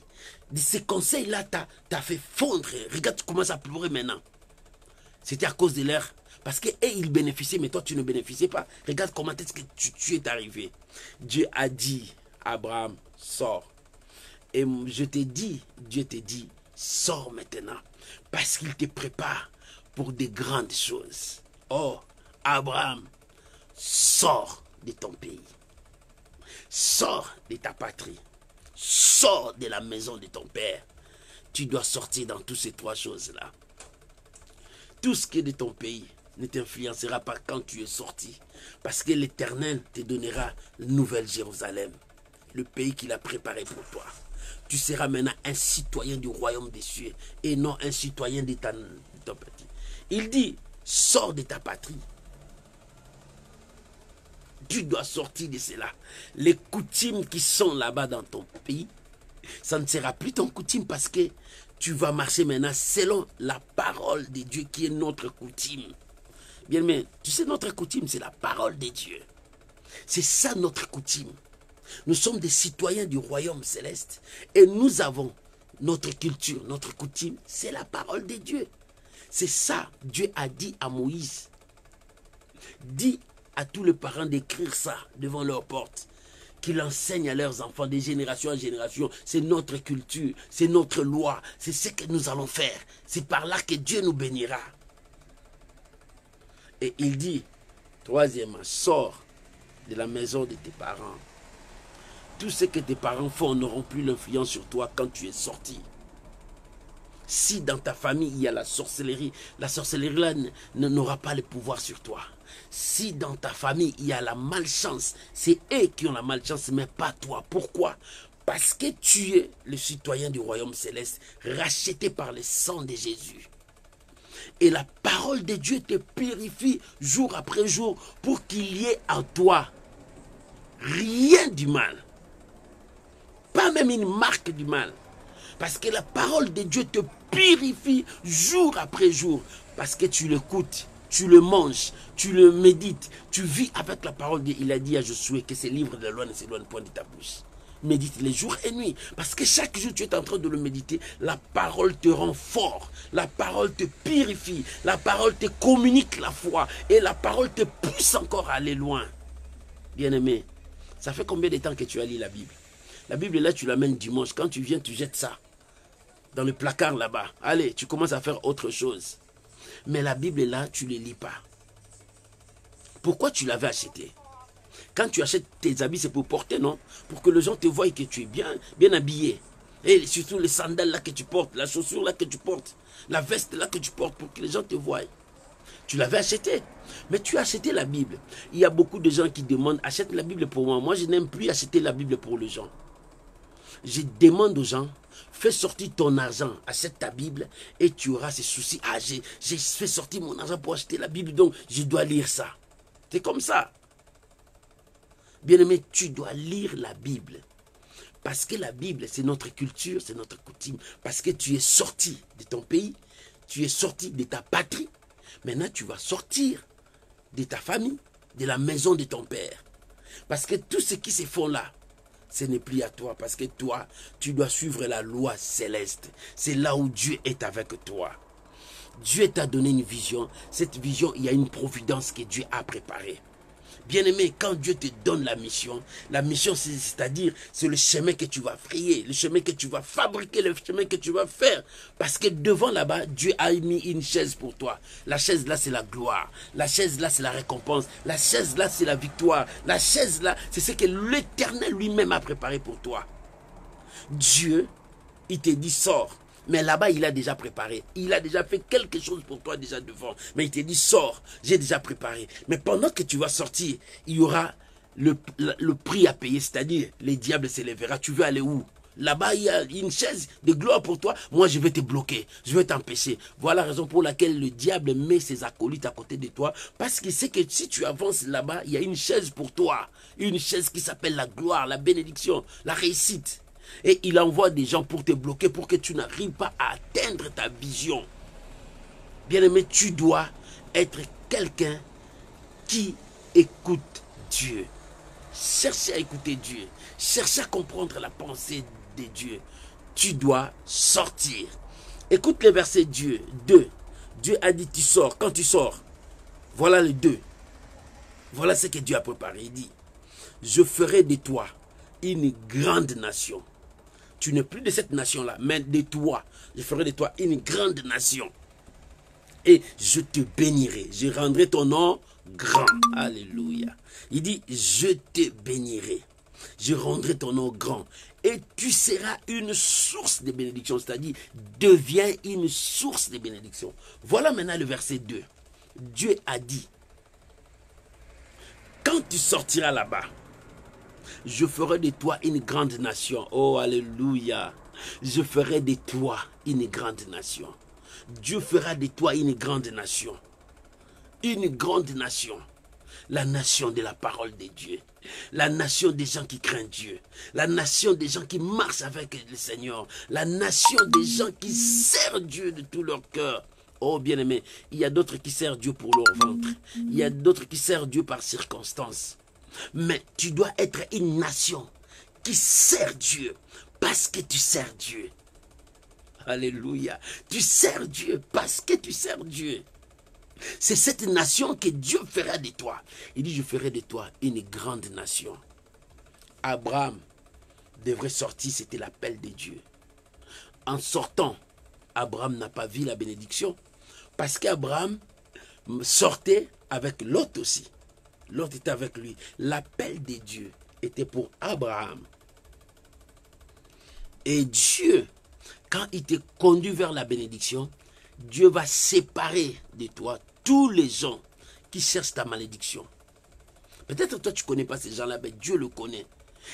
Ces conseils-là t'a fait fondre. Regarde, tu commences à pleurer maintenant. C'était à cause de leur... Parce qu'eux, ils bénéficiaient, mais toi, tu ne bénéficiais pas. Regarde comment est-ce que tu es arrivé. Dieu a dit, Abraham, sors. Et je t'ai dit, Dieu te dit, sors maintenant. Parce qu'il te prépare pour des grandes choses. Oh, Abraham, sors de ton pays. Sors de ta patrie. Sors de la maison de ton père. Tu dois sortir dans toutes ces trois choses-là. Tout ce qui est de ton pays ne t'influencera pas quand tu es sorti. Parce que l'Éternel te donnera la nouvelle Jérusalem. Le pays qu'il a préparé pour toi. Tu seras maintenant un citoyen du royaume des cieux et non un citoyen de ton petit. Il dit, sors de ta patrie. Tu dois sortir de cela. Les coutumes qui sont là-bas dans ton pays, ça ne sera plus ton coutume parce que tu vas marcher maintenant selon la parole de Dieu qui est notre coutume. Bien, mais tu sais, notre coutume, c'est la parole de Dieu. C'est ça notre coutume. Nous sommes des citoyens du royaume céleste et nous avons notre culture, notre coutume, c'est la parole de Dieu. C'est ça, Dieu a dit à Moïse. Dis à tous les parents d'écrire ça devant leur porte. Qu'ils enseignent à leurs enfants de génération en génération. C'est notre culture, c'est notre loi, c'est ce que nous allons faire. C'est par là que Dieu nous bénira. Et il dit, troisièmement, sors de la maison de tes parents. Tout ce que tes parents font n'auront plus l'influence sur toi quand tu es sorti. Si dans ta famille il y a la sorcellerie là n'aura pas le pouvoir sur toi. Si dans ta famille il y a la malchance, c'est eux qui ont la malchance, mais pas toi. Pourquoi? Parce que tu es le citoyen du royaume céleste, racheté par le sang de Jésus. Et la parole de Dieu te purifie jour après jour pour qu'il y ait en toi rien du mal. Pas même une marque du mal. Parce que la parole de Dieu te purifie jour après jour. Parce que tu l'écoutes, tu le manges, tu le médites, tu vis avec la parole de Dieu. Il a dit à Josué que ces livres de la loi ne s'éloignent point de ta bouche. Médite les jours et nuits. Parce que chaque jour tu es en train de le méditer. La parole te rend fort. La parole te purifie. La parole te communique la foi. Et la parole te pousse encore à aller loin. Bien-aimé, ça fait combien de temps que tu as lu la Bible? La Bible, là, tu l'amènes dimanche. Quand tu viens, tu jettes ça dans le placard là-bas. Allez, tu commences à faire autre chose. Mais la Bible, là, tu ne les lis pas. Pourquoi tu l'avais acheté? Quand tu achètes tes habits, c'est pour porter, non? Pour que les gens te voient que tu es bien habillé. Et surtout les sandales là que tu portes, la chaussure là que tu portes, la veste là que tu portes, pour que les gens te voient. Tu l'avais acheté. Mais tu as acheté la Bible. Il y a beaucoup de gens qui demandent, achète la Bible pour moi. Moi, je n'aime plus acheter la Bible pour les gens. Je demande aux gens, fais sortir ton argent, achète ta Bible et tu auras ces soucis. Ah, j'ai fait sortir mon argent pour acheter la Bible, donc je dois lire ça. C'est comme ça. Bien-aimé, tu dois lire la Bible. Parce que la Bible, c'est notre culture, c'est notre coutume. Parce que tu es sorti de ton pays, tu es sorti de ta patrie. Maintenant, tu vas sortir de ta famille, de la maison de ton père. Parce que tout ce qui se fait là, ce n'est plus à toi. Parce que toi, tu dois suivre la loi céleste. C'est là où Dieu est avec toi. Dieu t'a donné une vision. Cette vision, il y a une providence que Dieu a préparée. Bien-aimé, quand Dieu te donne la mission, c'est-à-dire, c'est le chemin que tu vas frayer, le chemin que tu vas fabriquer, le chemin que tu vas faire. Parce que devant là-bas, Dieu a mis une chaise pour toi. La chaise là, c'est la gloire. La chaise là, c'est la récompense. La chaise là, c'est la victoire. La chaise là, c'est ce que l'Éternel lui-même a préparé pour toi. Dieu, il te dit, sors. Mais là-bas, il a déjà préparé. Il a déjà fait quelque chose pour toi déjà devant. Mais il te dit, sors, j'ai déjà préparé. Mais pendant que tu vas sortir, il y aura le prix à payer. C'est-à-dire, les diables s'élèvera. Tu veux aller où? Là-bas, il y a une chaise de gloire pour toi. Moi, je vais te bloquer. Je vais t'empêcher. Voilà la raison pour laquelle le diable met ses acolytes à côté de toi. Parce qu'il sait que si tu avances là-bas, il y a une chaise pour toi. Une chaise qui s'appelle la gloire, la bénédiction, la réussite. Et il envoie des gens pour te bloquer, pour que tu n'arrives pas à atteindre ta vision. Bien-aimé, tu dois être quelqu'un qui écoute Dieu. Cherche à écouter Dieu. Cherche à comprendre la pensée de Dieu. Tu dois sortir. Écoute le verset 2. Dieu a dit, tu sors. Quand tu sors, voilà le 2. Voilà ce que Dieu a préparé. Il dit, je ferai de toi une grande nation. Tu n'es plus de cette nation-là, mais de toi. Je ferai de toi une grande nation. Et je te bénirai. Je rendrai ton nom grand. Alléluia. Il dit, je te bénirai. Je rendrai ton nom grand. Et tu seras une source de bénédiction. C'est-à-dire, deviens une source de bénédiction. Voilà maintenant le verset 2. Dieu a dit, quand tu sortiras là-bas, je ferai de toi une grande nation. Oh, alléluia. Je ferai de toi une grande nation. Dieu fera de toi une grande nation. Une grande nation. La nation de la parole de Dieu. La nation des gens qui craignent Dieu. La nation des gens qui marchent avec le Seigneur. La nation des gens qui servent Dieu de tout leur cœur. Oh bien-aimé, il y a d'autres qui servent Dieu pour leur ventre. Il y a d'autres qui servent Dieu par circonstance. Mais tu dois être une nation qui sert Dieu parce que tu sers Dieu. Alléluia. Tu sers Dieu parce que tu sers Dieu. C'est cette nation que Dieu fera de toi. Il dit, je ferai de toi une grande nation. Abraham devrait sortir, c'était l'appel de Dieu. En sortant, Abraham n'a pas vu la bénédiction parce qu'Abraham sortait avec Lot aussi. Lot était avec lui. L'appel de Dieu était pour Abraham. Et Dieu, quand il te conduit vers la bénédiction, Dieu va séparer de toi tous les gens qui cherchent ta malédiction. Peut-être toi tu ne connais pas ces gens-là, mais Dieu le connaît.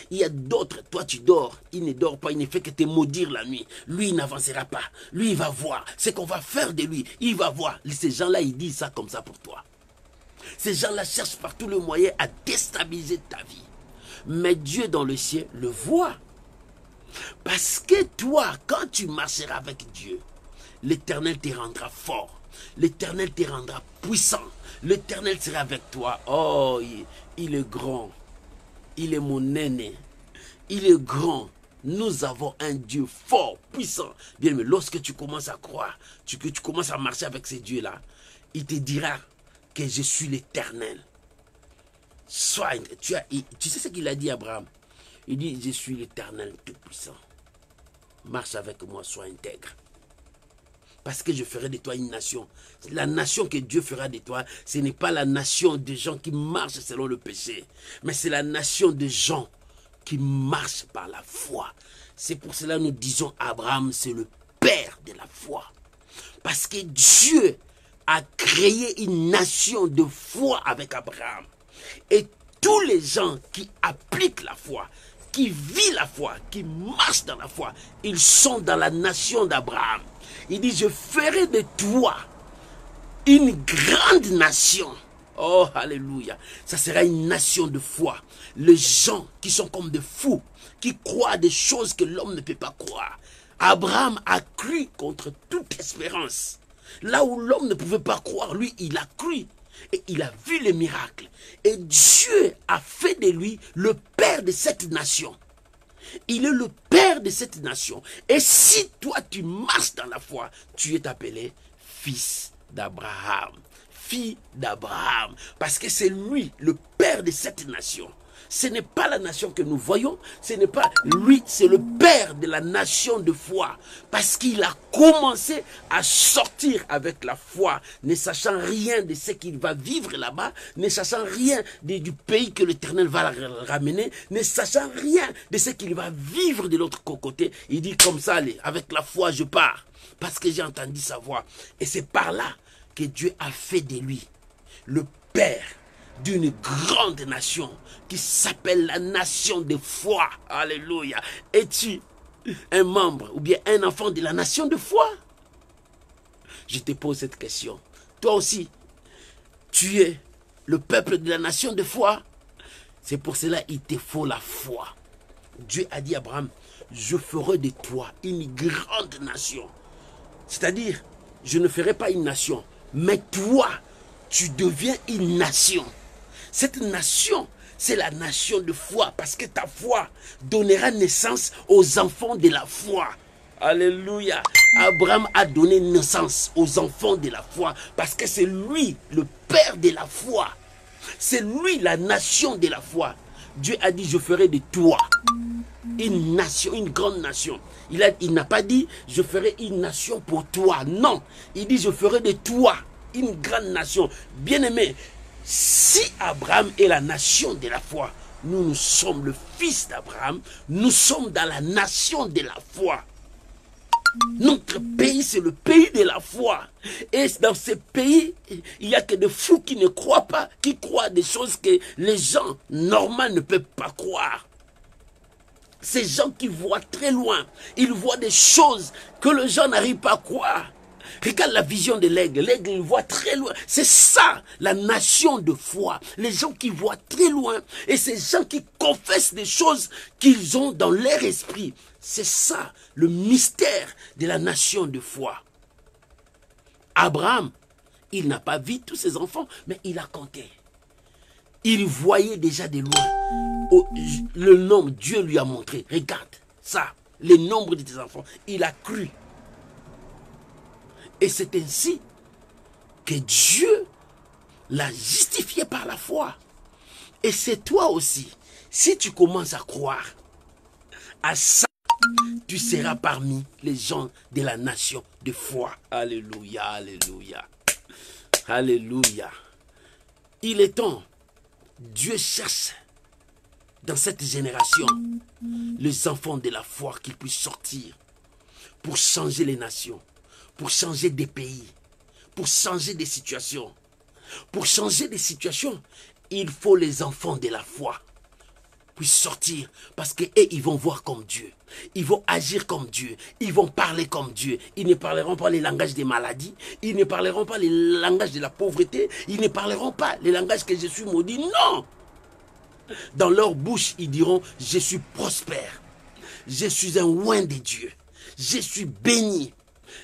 Il y a d'autres, toi tu dors, il ne dort pas, il ne fait que te maudire la nuit. Lui il n'avancera pas, lui il va voir ce qu'on va faire de lui, il va voir. Ces gens-là ils disent ça comme ça pour toi. Ces gens-là cherchent par tous les moyens à déstabiliser ta vie. Mais Dieu dans le ciel le voit. Parce que toi, quand tu marcheras avec Dieu, l'Éternel te rendra fort. L'Éternel te rendra puissant. L'Éternel sera avec toi. Oh, il est grand. Il est mon aîné. Il est grand. Nous avons un Dieu fort, puissant. Bien, mais lorsque tu commences à croire, que tu commences à marcher avec ces dieux-là, il te dira que je suis l'Éternel. Tu sais ce qu'il a dit à Abraham? Il dit, je suis l'Éternel tout-puissant. Marche avec moi, sois intègre. Parce que je ferai de toi une nation. La nation que Dieu fera de toi, ce n'est pas la nation des gens qui marchent selon le péché. Mais c'est la nation des gens qui marchent par la foi. C'est pour cela que nous disons Abraham, c'est le père de la foi. Parce que Dieu a créé une nation de foi avec Abraham. Et tous les gens qui appliquent la foi, qui vivent la foi, qui marchent dans la foi, ils sont dans la nation d'Abraham. Il dit, je ferai de toi une grande nation. Oh, alléluia. Ça sera une nation de foi. Les gens qui sont comme des fous, qui croient des choses que l'homme ne peut pas croire. Abraham a cru contre toute espérance. Là où l'homme ne pouvait pas croire, lui, il a cru. Et il a vu les miracles. Et Dieu a fait de lui le père de cette nation. Il est le père de cette nation. Et si toi tu marches dans la foi, tu es appelé fils d'Abraham. Fille d'Abraham. Parce que c'est lui le père de cette nation. Ce n'est pas la nation que nous voyons, ce n'est pas lui, c'est le père de la nation de foi. Parce qu'il a commencé à sortir avec la foi, ne sachant rien de ce qu'il va vivre là-bas, ne sachant rien du pays que l'Éternel va ramener, ne sachant rien de ce qu'il va vivre de l'autre côté. Il dit comme ça, allez, avec la foi je pars, parce que j'ai entendu sa voix. Et c'est par là que Dieu a fait de lui le père d'une grande nation qui s'appelle la nation de foi. Alléluia. Es-tu un membre ou bien un enfant de la nation de foi? Je te pose cette question. Toi aussi, tu es le peuple de la nation de foi? C'est pour cela qu'il te faut la foi. Dieu a dit à Abraham, je ferai de toi une grande nation. C'est-à-dire, je ne ferai pas une nation, mais toi, tu deviens une nation. Cette nation, c'est la nation de foi, parce que ta foi donnera naissance aux enfants de la foi. Alléluia. Abraham a donné naissance aux enfants de la foi, parce que c'est lui le père de la foi. C'est lui la nation de la foi. Dieu a dit, je ferai de toi une nation, une grande nation. Il n'a pas dit, je ferai une nation pour toi. Non, il dit, je ferai de toi une grande nation. Bien-aimé, si Abraham est la nation de la foi, nous sommes le fils d'Abraham, nous sommes dans la nation de la foi. Notre pays, c'est le pays de la foi. Et dans ce pays, il n'y a que des fous qui ne croient pas, qui croient des choses que les gens normaux ne peuvent pas croire. Ces gens qui voient très loin, ils voient des choses que les gens n'arrivent pas à croire. Regarde la vision de l'aigle. L'aigle, il voit très loin. C'est ça, la nation de foi. Les gens qui voient très loin. Et ces gens qui confessent des choses qu'ils ont dans leur esprit. C'est ça, le mystère de la nation de foi. Abraham, il n'a pas vu tous ses enfants, mais il a compté. Il voyait déjà de loin. Oh, le nombre, Dieu lui a montré. Regarde ça, le nombre de tes enfants. Il a cru. Et c'est ainsi que Dieu l'a justifié par la foi. Et c'est toi aussi. Si tu commences à croire à ça, tu seras parmi les gens de la nation de foi. Alléluia, alléluia. Alléluia. Il est temps. Dieu cherche dans cette génération les enfants de la foi qu'ils puissent sortir pour changer les nations, pour changer des pays, pour changer des situations. Pour changer des situations, il faut les enfants de la foi puissent sortir parce qu'eux, ils vont voir comme Dieu. Ils vont agir comme Dieu. Ils vont parler comme Dieu. Ils ne parleront pas les langages des maladies. Ils ne parleront pas les langages de la pauvreté. Ils ne parleront pas les langages que je suis maudit. Non! Dans leur bouche, ils diront, je suis prospère. Je suis un oint de Dieu. Je suis béni.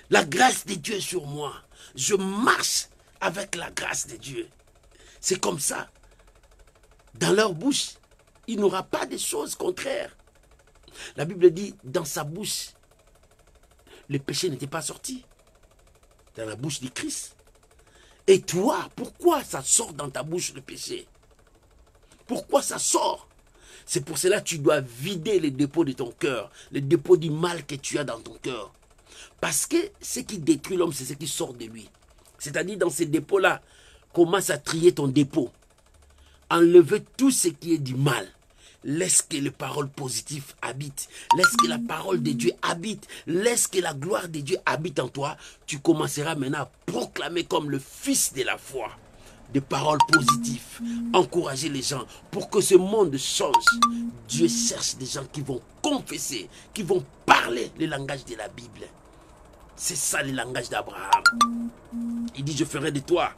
La grâce de Dieu est sur moi. Je marche avec la grâce de Dieu. C'est comme ça. Dans leur bouche, il n'aura pas de choses contraires. La Bible dit, dans sa bouche, le péché n'était pas sorti. Dans la bouche du Christ. Et toi, pourquoi ça sort dans ta bouche le péché? Pourquoi ça sort? C'est pour cela que tu dois vider les dépôts de ton cœur, les dépôts du mal que tu as dans ton cœur. Parce que ce qui détruit l'homme, c'est ce qui sort de lui. C'est-à-dire dans ces dépôts-là, commence à trier ton dépôt. Enlevez tout ce qui est du mal. Laisse que les paroles positives habitent. Laisse que la parole de Dieu habite. Laisse que la gloire de Dieu habite en toi. Tu commenceras maintenant à proclamer comme le fils de la foi des paroles positives. Encourager les gens pour que ce monde change. Dieu cherche des gens qui vont confesser, qui vont parler le langage de la Bible. C'est ça le langage d'Abraham. Il dit, je ferai de toi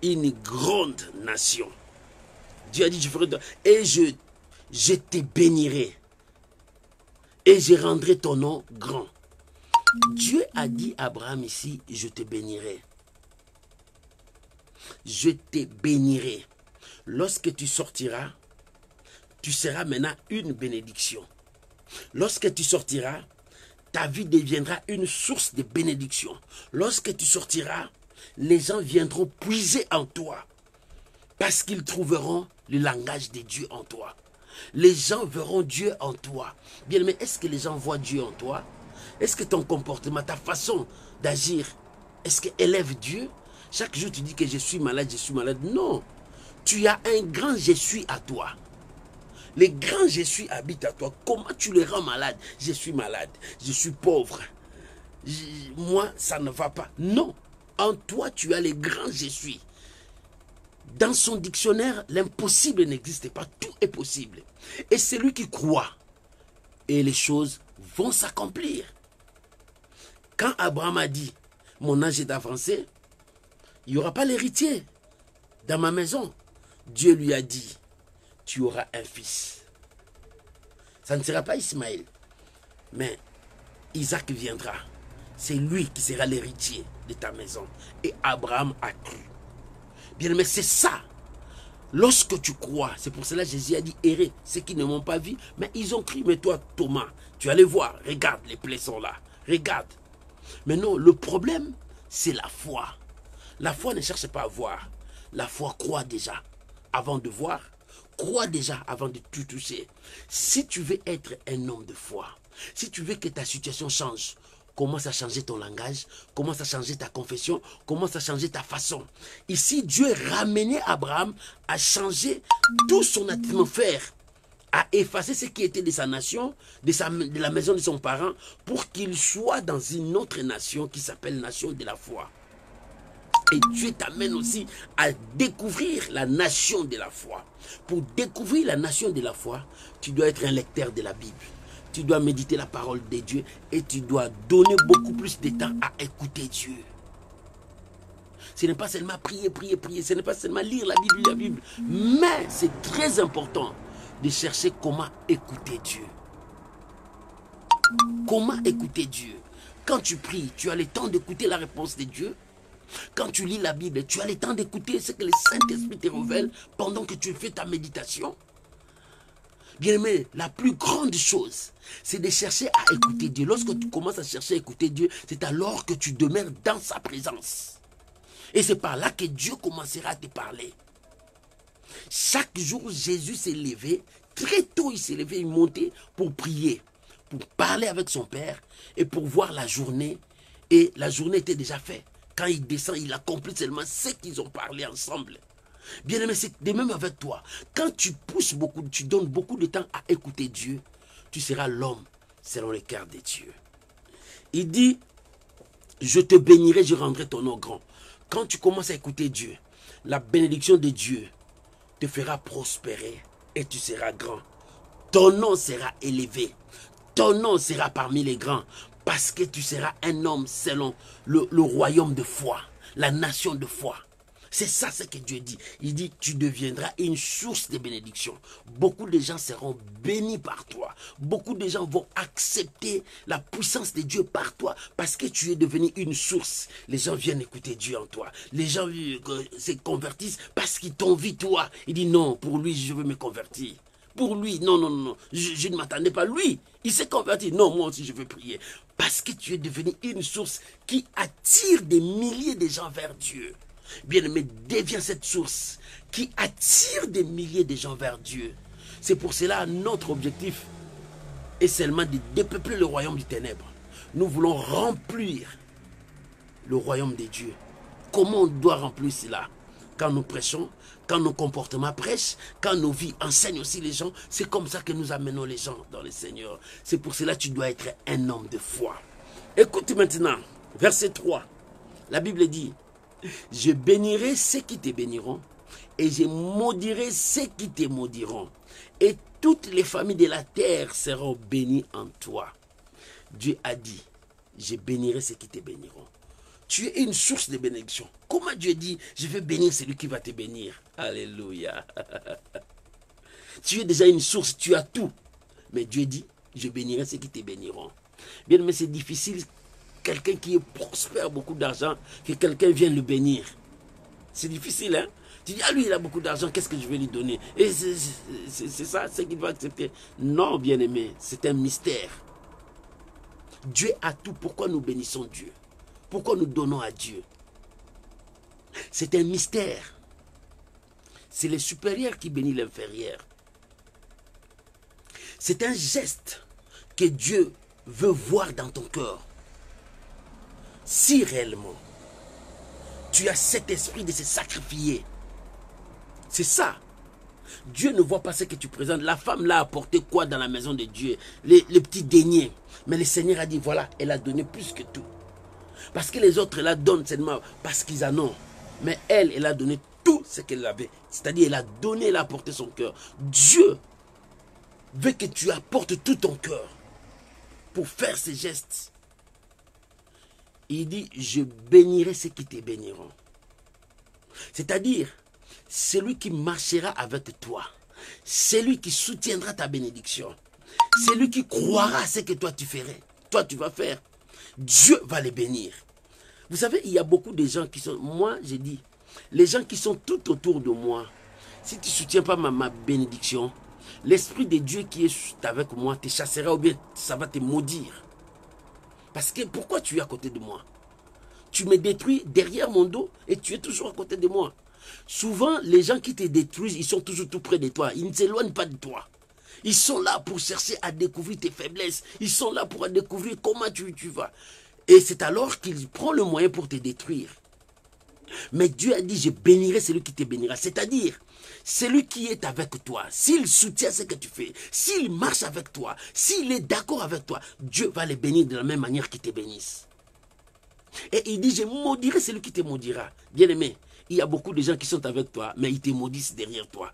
une grande nation. Dieu a dit, je ferai de toi, et je te bénirai. Et je rendrai ton nom grand. Dieu a dit à Abraham ici, je te bénirai. Je te bénirai. Lorsque tu sortiras, tu seras maintenant une bénédiction. Lorsque tu sortiras, ta vie deviendra une source de bénédiction. Lorsque tu sortiras, les gens viendront puiser en toi. Parce qu'ils trouveront le langage de Dieu en toi. Les gens verront Dieu en toi. Bien, mais est-ce que les gens voient Dieu en toi? Est-ce que ton comportement, ta façon d'agir, est-ce qu'elle élève Dieu? Chaque jour tu dis que je suis malade, je suis malade. Non. Tu as un grand je suis à toi. Les grands je suis habitent à toi. Comment tu les rends malades? Je suis malade, je suis pauvre. Moi, ça ne va pas. Non. En toi, tu as les grands je suis. Dans son dictionnaire, l'impossible n'existe pas. Tout est possible. Et c'est lui qui croit. Et les choses vont s'accomplir. Quand Abraham a dit, mon âge est avancé, il n'y aura pas l'héritier dans ma maison. Dieu lui a dit, tu auras un fils. Ça ne sera pas Ismaël, mais Isaac viendra. C'est lui qui sera l'héritier de ta maison. Et Abraham a cru. Bien, mais c'est ça. Lorsque tu crois, c'est pour cela que Jésus a dit, errez, ceux qui ne m'ont pas vu, mais ils ont cru. Mais toi, Thomas, tu allais voir, regarde, les plaies sont là. Regarde. Mais non, le problème, c'est la foi. La foi ne cherche pas à voir. La foi croit déjà avant de voir. Crois déjà avant de tout toucher. Si tu veux être un homme de foi, si tu veux que ta situation change, commence à changer ton langage, commence à changer ta confession, commence à changer ta façon. Ici, Dieu ramenait Abraham à changer tout son atmosphère a effacé ce qui était de sa nation, de la maison de son parent, pour qu'il soit dans une autre nation qui s'appelle nation de la foi. Et Dieu t'amène aussi à découvrir la nation de la foi. Pour découvrir la nation de la foi, tu dois être un lecteur de la Bible. Tu dois méditer la parole de Dieu et tu dois donner beaucoup plus de temps à écouter Dieu. Ce n'est pas seulement prier, prier, prier. Ce n'est pas seulement lire la Bible. Mais c'est très important de chercher comment écouter Dieu. Comment écouter Dieu? Quand tu pries, tu as le temps d'écouter la réponse de Dieu. Quand tu lis la Bible, tu as le temps d'écouter ce que le Saint-Esprit te révèle pendant que tu fais ta méditation. Bien-aimé, la plus grande chose, c'est de chercher à écouter Dieu. Lorsque tu commences à chercher à écouter Dieu, c'est alors que tu demeures dans sa présence. Et c'est par là que Dieu commencera à te parler. Chaque jour, Jésus s'est levé. Très tôt, il s'est levé, il montait pour prier, pour parler avec son Père et pour voir la journée. Et la journée était déjà faite. Quand il descend, il accomplit seulement ce qu'ils ont parlé ensemble. Bien aimé, c'est de même avec toi. Quand tu pousses beaucoup, tu donnes beaucoup de temps à écouter Dieu, tu seras l'homme selon le cœur de Dieu. Il dit, je te bénirai, je rendrai ton nom grand. Quand tu commences à écouter Dieu, la bénédiction de Dieu te fera prospérer et tu seras grand. Ton nom sera élevé. Ton nom sera parmi les grands. Parce que tu seras un homme selon le royaume de foi, la nation de foi. C'est ça ce que Dieu dit. Il dit, tu deviendras une source de bénédiction. Beaucoup de gens seront bénis par toi. Beaucoup de gens vont accepter la puissance de Dieu par toi parce que tu es devenu une source. Les gens viennent écouter Dieu en toi. Les gens se convertissent parce qu'ils t'envient toi. Il dit, non, pour lui, je veux me convertir. Pour lui, non, non, non, je ne m'attendais pas. Lui, il s'est converti. Non, moi aussi, je veux prier. Parce que tu es devenu une source qui attire des milliers de gens vers Dieu. Bien-aimé, deviens cette source qui attire des milliers de gens vers Dieu. C'est pour cela notre objectif est seulement de dépeupler le royaume du ténèbre. Nous voulons remplir le royaume de Dieu. Comment on doit remplir cela? Quand nous prêchons, quand nos comportements prêchent, quand nos vies enseignent aussi les gens, c'est comme ça que nous amenons les gens dans le Seigneur. C'est pour cela que tu dois être un homme de foi. Écoute maintenant, verset 3. La Bible dit, je bénirai ceux qui te béniront et je maudirai ceux qui te maudiront. Et toutes les familles de la terre seront bénies en toi. Dieu a dit, je bénirai ceux qui te béniront. Tu es une source de bénédiction. Comment Dieu dit, je vais bénir celui qui va te bénir? Alléluia. Tu es déjà une source, tu as tout. Mais Dieu dit, je bénirai ceux qui te béniront. Bien, mais c'est difficile, quelqu'un qui est prospère, beaucoup d'argent, que quelqu'un vienne le bénir. C'est difficile, hein? Tu dis, ah lui, il a beaucoup d'argent, qu'est-ce que je vais lui donner? Et c'est ça, c'est qu'il va accepter. Non, bien-aimé, c'est un mystère. Dieu a tout. Pourquoi nous bénissons Dieu? Pourquoi nous donnons à Dieu? C'est un mystère. C'est le supérieur qui bénit l'inférieur. C'est un geste que Dieu veut voir dans ton cœur. Si réellement tu as cet esprit de se sacrifier, c'est ça. Dieu ne voit pas ce que tu présentes. La femme l'a apporté quoi dans la maison de Dieu? Les petits deniers. Mais le Seigneur a dit, voilà, elle a donné plus que tout. Parce que les autres la donnent seulement parce qu'ils en ont. Mais elle a donné tout ce qu'elle avait. C'est-à-dire, elle a donné, elle a apporté son cœur. Dieu veut que tu apportes tout ton cœur pour faire ces gestes. Il dit, je bénirai ceux qui te béniront. C'est-à-dire, celui qui marchera avec toi, celui qui soutiendra ta bénédiction, celui qui croira à ce que toi tu ferais, toi tu vas faire, Dieu va les bénir. Vous savez, il y a beaucoup de gens qui sont, moi j'ai dit, les gens qui sont tout autour de moi, si tu ne soutiens pas ma bénédiction, l'Esprit de Dieu qui est avec moi te chassera ou bien ça va te maudire. Parce que pourquoi tu es à côté de moi? Tu me détruis derrière mon dos et tu es toujours à côté de moi. Souvent, les gens qui te détruisent, ils sont toujours tout près de toi. Ils ne s'éloignent pas de toi. Ils sont là pour chercher à découvrir tes faiblesses. Ils sont là pour découvrir comment tu vas. Et c'est alors qu'il prend le moyen pour te détruire. Mais Dieu a dit, je bénirai celui qui te bénira. C'est-à-dire, Celui qui est avec toi, s'il soutient ce que tu fais, s'il marche avec toi, s'il est d'accord avec toi, Dieu va les bénir de la même manière qu'il te bénisse. Et il dit, je maudirai celui qui te maudira. Bien-aimé, il y a beaucoup de gens qui sont avec toi, mais ils te maudissent derrière toi.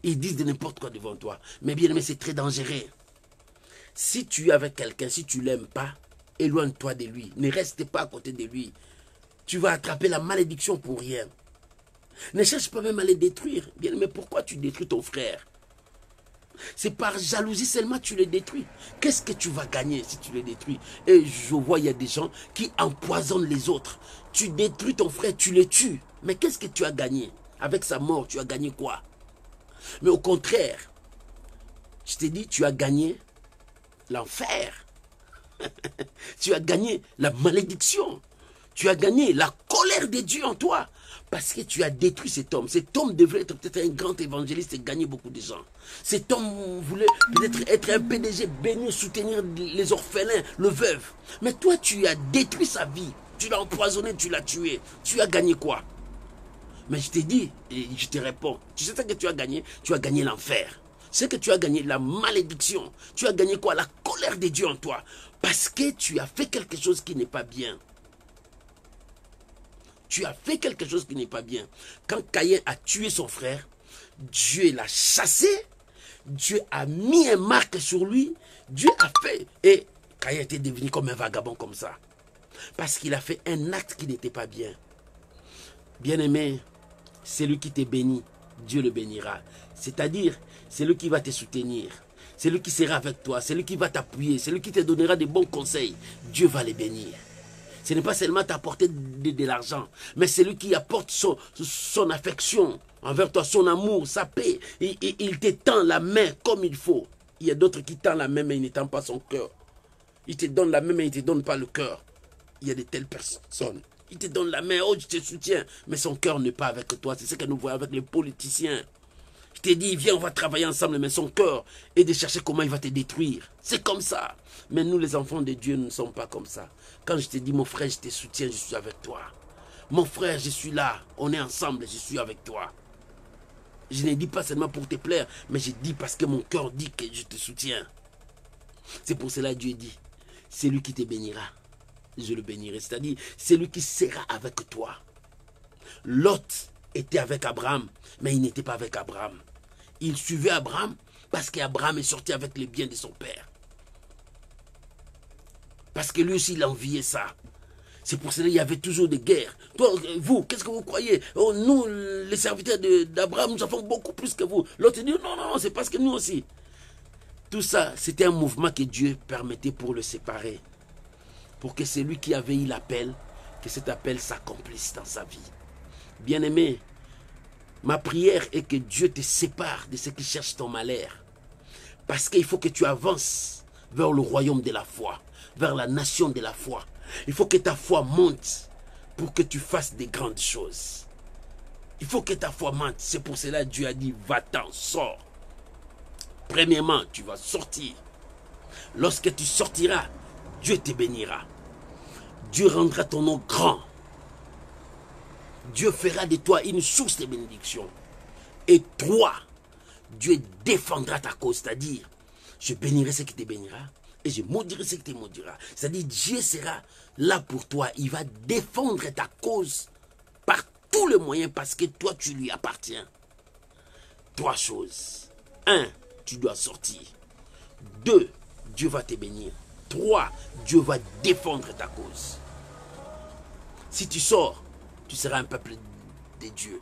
Ils disent de n'importe quoi devant toi. Mais bien-aimé, c'est très dangereux. Si tu es avec quelqu'un, si tu ne l'aimes pas, éloigne-toi de lui. Ne reste pas à côté de lui. Tu vas attraper la malédiction pour rien. Ne cherche pas même à les détruire. Bien-aimé, pourquoi tu détruis ton frère? C'est par jalousie seulement que tu les détruis. Qu'est-ce que tu vas gagner si tu les détruis? Et je vois, il y a des gens qui empoisonnent les autres. Tu détruis ton frère, tu le tues. Mais qu'est-ce que tu as gagné? Avec sa mort, tu as gagné quoi? Mais au contraire, je t'ai dit, tu as gagné l'enfer. Tu as gagné la malédiction. Tu as gagné la colère de Dieu en toi. Parce que tu as détruit cet homme. Cet homme devrait être peut-être un grand évangéliste et gagner beaucoup de gens. Cet homme voulait peut-être être un PDG, bénir, soutenir les orphelins, le veuve. Mais toi, tu as détruit sa vie. Tu l'as empoisonné, tu l'as tué. Tu as gagné quoi? Mais je t'ai dit, et je te réponds, tu sais ce que tu as gagné? Tu as gagné l'enfer. C'est que tu as gagné la malédiction. Tu as gagné quoi? La colère de Dieu en toi. Parce que tu as fait quelque chose qui n'est pas bien. Tu as fait quelque chose qui n'est pas bien. Quand Caïn a tué son frère, Dieu l'a chassé. Dieu a mis un marque sur lui. Dieu a fait. Et Caïn était devenu comme un vagabond comme ça. Parce qu'il a fait un acte qui n'était pas bien. Bien-aimé, celui qui te bénit, Dieu le bénira. C'est-à-dire, c'est lui qui va te soutenir. C'est lui qui sera avec toi. C'est lui qui va t'appuyer. C'est lui qui te donnera des bons conseils. Dieu va les bénir. Ce n'est pas seulement t'apporter de l'argent, mais c'est lui qui apporte son affection envers toi, son amour, sa paix. Il te tend la main comme il faut. Il y a d'autres qui tendent la main, mais ils ne tendent pas son cœur. Il te donne la main, mais il ne te donne pas le cœur. Il y a de telles personnes. Il te donne la main, oh, je te soutiens, mais son cœur n'est pas avec toi. C'est ce que nous voyons avec les politiciens. Je t'ai dit, viens, on va travailler ensemble, mais son cœur est de chercher comment il va te détruire. C'est comme ça. Mais nous, les enfants de Dieu, nous ne sommes pas comme ça. Quand je te dis, mon frère, je te soutiens, je suis avec toi. Mon frère, je suis là. On est ensemble, je suis avec toi. Je ne dis pas seulement pour te plaire, mais je dis parce que mon cœur dit que je te soutiens. C'est pour cela que Dieu dit, c'est lui qui te bénira. Je le bénirai. C'est-à-dire, c'est lui qui sera avec toi. Lot était avec Abraham, mais il n'était pas avec Abraham. Il suivait Abraham parce qu'Abraham est sorti avec les biens de son père. Parce que lui aussi, il enviait ça. C'est pour cela qu'il y avait toujours des guerres. Toi, vous, qu'est-ce que vous croyez? Oh, nous, les serviteurs d'Abraham, nous avons beaucoup plus que vous. L'autre dit, non, non, c'est parce que nous aussi. Tout ça, c'était un mouvement que Dieu permettait pour le séparer. Pour que celui qui avait eu l'appel, que cet appel s'accomplisse dans sa vie. Bien-aimé, ma prière est que Dieu te sépare de ceux qui cherchent ton malheur. Parce qu'il faut que tu avances vers le royaume de la foi, vers la nation de la foi. Il faut que ta foi monte pour que tu fasses des grandes choses. Il faut que ta foi monte. C'est pour cela que Dieu a dit, va-t'en, sors. Premièrement, tu vas sortir. Lorsque tu sortiras, Dieu te bénira. Dieu rendra ton nom grand. Dieu fera de toi une source de bénédiction. Et toi, Dieu défendra ta cause. C'est-à-dire, je bénirai ce qui te bénira et je maudirai ce qui te maudira. C'est-à-dire, Dieu sera là pour toi. Il va défendre ta cause par tous les moyens parce que toi, tu lui appartiens. 3 choses. 1, tu dois sortir. 2, Dieu va te bénir. 3, Dieu va défendre ta cause. Si tu sors, tu seras un peuple de Dieu.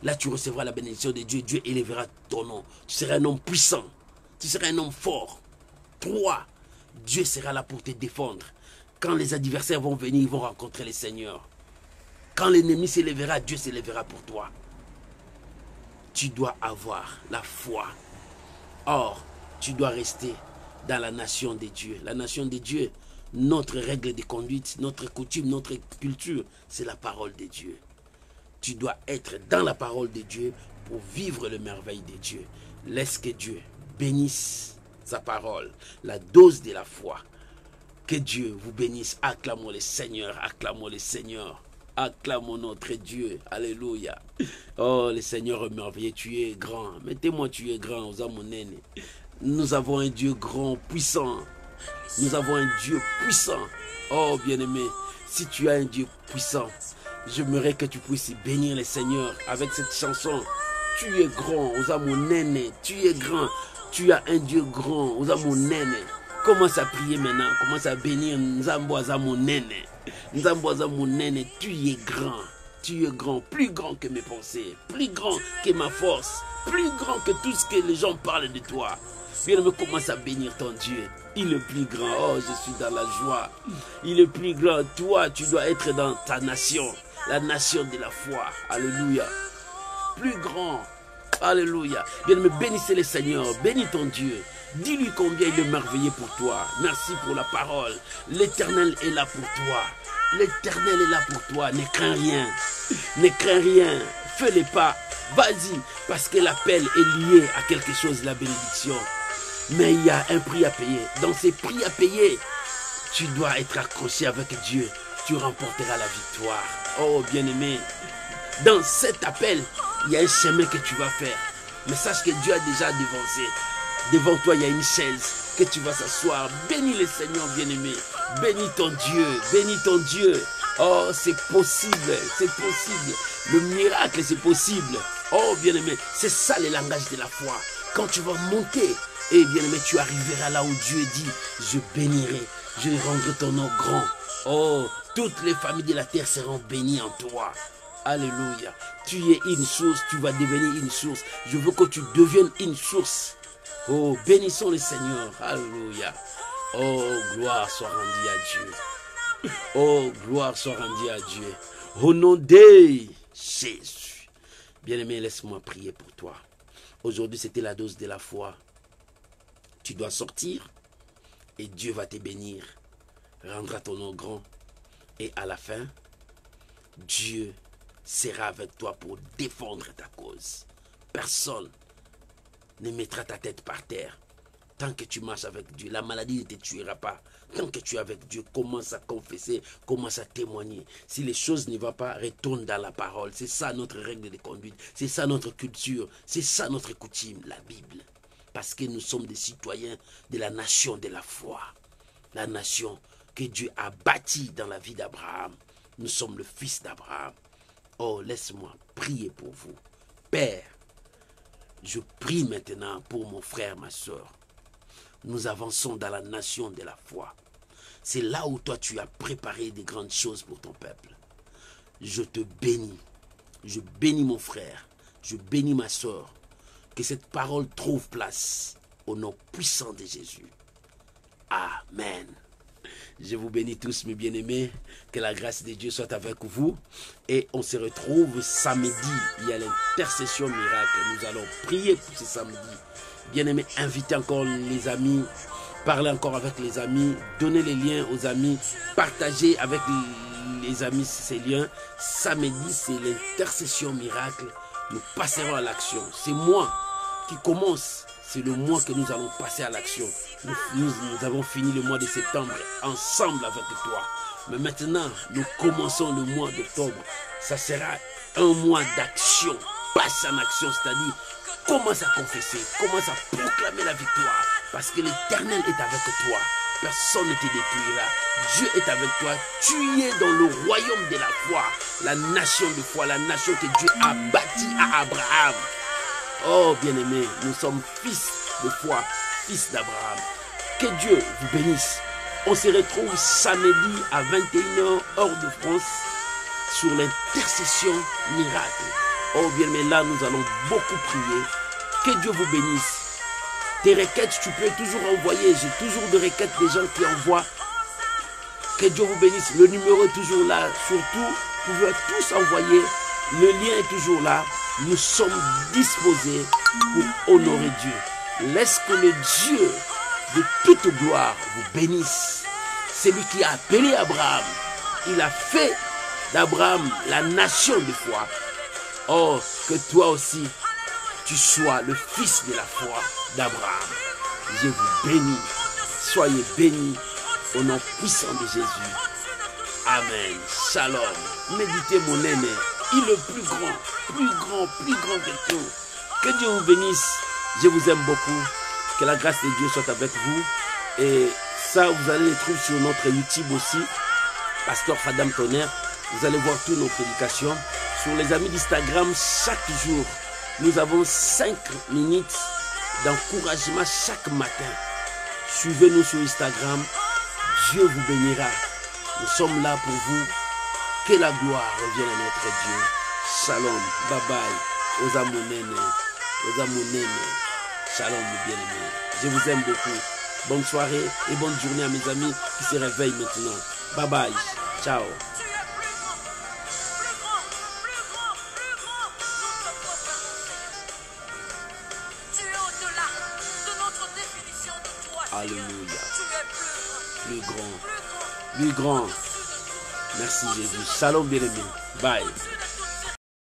Là, tu recevras la bénédiction de Dieu. Dieu élèvera ton nom. Tu seras un homme puissant. Tu seras un homme fort. 3, Dieu sera là pour te défendre. Quand les adversaires vont venir, ils vont rencontrer le Seigneur. Quand l'ennemi s'élèvera, Dieu s'élèvera pour toi. Tu dois avoir la foi. Or, tu dois rester dans la nation de Dieu. La nation de Dieu, notre règle de conduite, notre coutume, notre culture, c'est la parole de Dieu. Tu dois être dans la parole de Dieu pour vivre le merveille de Dieu. Laisse que Dieu bénisse sa parole, la dose de la foi. Que Dieu vous bénisse. Acclamons le Seigneur, acclamons le Seigneur. Acclamons notre Dieu. Alléluia. Oh, le Seigneur est merveilleux. Tu es grand. Mettez-moi, tu es grand. Nous avons un Dieu grand, puissant. Nous avons un Dieu puissant. Oh, bien-aimé, si tu as un Dieu puissant, j'aimerais que tu puisses bénir le Seigneur avec cette chanson. Tu es grand, tu es grand. Tu as un Dieu grand, commence à prier maintenant, commence à bénir Nzamboaza Monene. Nzamboaza Monene, tu es grand, plus grand que mes pensées, plus grand que ma force, plus grand que tout ce que les gens parlent de toi. Bien-aimé, commence à bénir ton Dieu. Il est plus grand. Oh, je suis dans la joie. Il est plus grand. Toi, tu dois être dans ta nation, la nation de la foi. Alléluia. Plus grand. Alléluia. Bien-aimé, bénissez le Seigneur. Bénis ton Dieu. Dis-lui combien il est merveilleux pour toi. Merci pour la parole. L'Éternel est là pour toi. L'Éternel est là pour toi. Ne crains rien. Ne crains rien. Fais les pas. Vas-y. Parce que l'appel est lié à quelque chose, la bénédiction. Mais il y a un prix à payer. Dans ces prix à payer, tu dois être accroché avec Dieu. Tu remporteras la victoire. Oh, bien-aimé. Dans cet appel, il y a un chemin que tu vas faire. Mais sache que Dieu a déjà devancé. Devant toi, il y a une chaise que tu vas s'asseoir. Bénis le Seigneur, bien-aimé. Bénis ton Dieu. Bénis ton Dieu. Oh, c'est possible. C'est possible. Le miracle, c'est possible. Oh, bien-aimé. C'est ça le langage de la foi. Quand tu vas monter, et bien-aimé, tu arriveras là où Dieu dit, je bénirai, je rendrai ton nom grand. Oh, toutes les familles de la terre seront bénies en toi. Alléluia. Tu es une source, tu vas devenir une source. Je veux que tu deviennes une source. Oh, bénissons le Seigneur. Alléluia. Oh, gloire soit rendue à Dieu. Oh, gloire soit rendue à Dieu. Au nom de Jésus. Bien-aimé, laisse-moi prier pour toi. Aujourd'hui, c'était la dose de la foi. Tu dois sortir et Dieu va te bénir, rendra ton nom grand. Et à la fin, Dieu sera avec toi pour défendre ta cause. Personne ne mettra ta tête par terre. Tant que tu marches avec Dieu, la maladie ne te tuera pas. Tant que tu es avec Dieu, commence à confesser, commence à témoigner. Si les choses ne vont pas, retourne dans la parole. C'est ça notre règle de conduite. C'est ça notre culture. C'est ça notre coutume, la Bible. Parce que nous sommes des citoyens de la nation de la foi. La nation que Dieu a bâtie dans la vie d'Abraham. Nous sommes le fils d'Abraham. Oh, laisse-moi prier pour vous. Père, je prie maintenant pour mon frère, ma soeur. Nous avançons dans la nation de la foi. C'est là où toi tu as préparé de grandes choses pour ton peuple. Je te bénis. Je bénis mon frère. Je bénis ma soeur. Que cette parole trouve place au nom puissant de Jésus. Amen. Je vous bénis tous mes bien-aimés. Que la grâce de Dieu soit avec vous. Et on se retrouve samedi. Il y a l'intercession miracle. Nous allons prier pour ce samedi. Bien-aimés, invitez encore les amis. Parlez encore avec les amis. Donnez les liens aux amis. Partagez avec les amis ces liens. Samedi, c'est l'intercession miracle. Nous passerons à l'action. C'est moi qui commence. C'est le mois que nous allons passer à l'action. Nous avons fini le mois de septembre ensemble avec toi. Mais maintenant, nous commençons le mois d'octobre. Ça sera un mois d'action. Passe en action, c'est-à-dire commence à confesser, commence à proclamer la victoire. Parce que l'Éternel est avec toi. Personne ne te détruira. Dieu est avec toi. Tu es dans le royaume de la foi. La nation de foi, la nation que Dieu a bâtie à Abraham. Oh bien-aimés, nous sommes fils de foi, fils d'Abraham. Que Dieu vous bénisse. On se retrouve samedi à 21h, heure de France, sur l'intercession miracle. Oh bien-aimés, là nous allons beaucoup prier. Que Dieu vous bénisse. Tes requêtes, tu peux toujours envoyer. J'ai toujours des requêtes des gens qui envoient. Que Dieu vous bénisse. Le numéro est toujours là. Surtout, vous pouvez tous envoyer. Le lien est toujours là. Nous sommes disposés pour honorer Dieu. Laisse que le Dieu de toute gloire vous bénisse. C'est lui qui a appelé Abraham. Il a fait d'Abraham la nation de foi. Oh, que toi aussi, tu sois le fils de la foi d'Abraham. Je vous bénis. Soyez bénis au nom puissant de Jésus. Amen. Shalom. Méditez mon aîné. Il est plus grand que tout. Que Dieu vous bénisse. Je vous aime beaucoup. Que la grâce de Dieu soit avec vous. Et ça, vous allez les trouver sur notre YouTube aussi. Pasteur Fadam Tonnerre. Vous allez voir toute nos prédications. Sur les amis d'Instagram, chaque jour, nous avons 5 minutes d'encouragement chaque matin. Suivez-nous sur Instagram. Dieu vous bénira. Nous sommes là pour vous. Que la gloire revienne à notre Dieu. Shalom. Bye bye. Aux amonènes. Aux amonènes. Shalom, mes bien-aimés. Je vous aime beaucoup. Bonne soirée et bonne journée à mes amis qui se réveillent maintenant. Bye bye. Ciao. Alléluia. Plus grand. Merci Jésus. Shalom bien-aimé. Bye.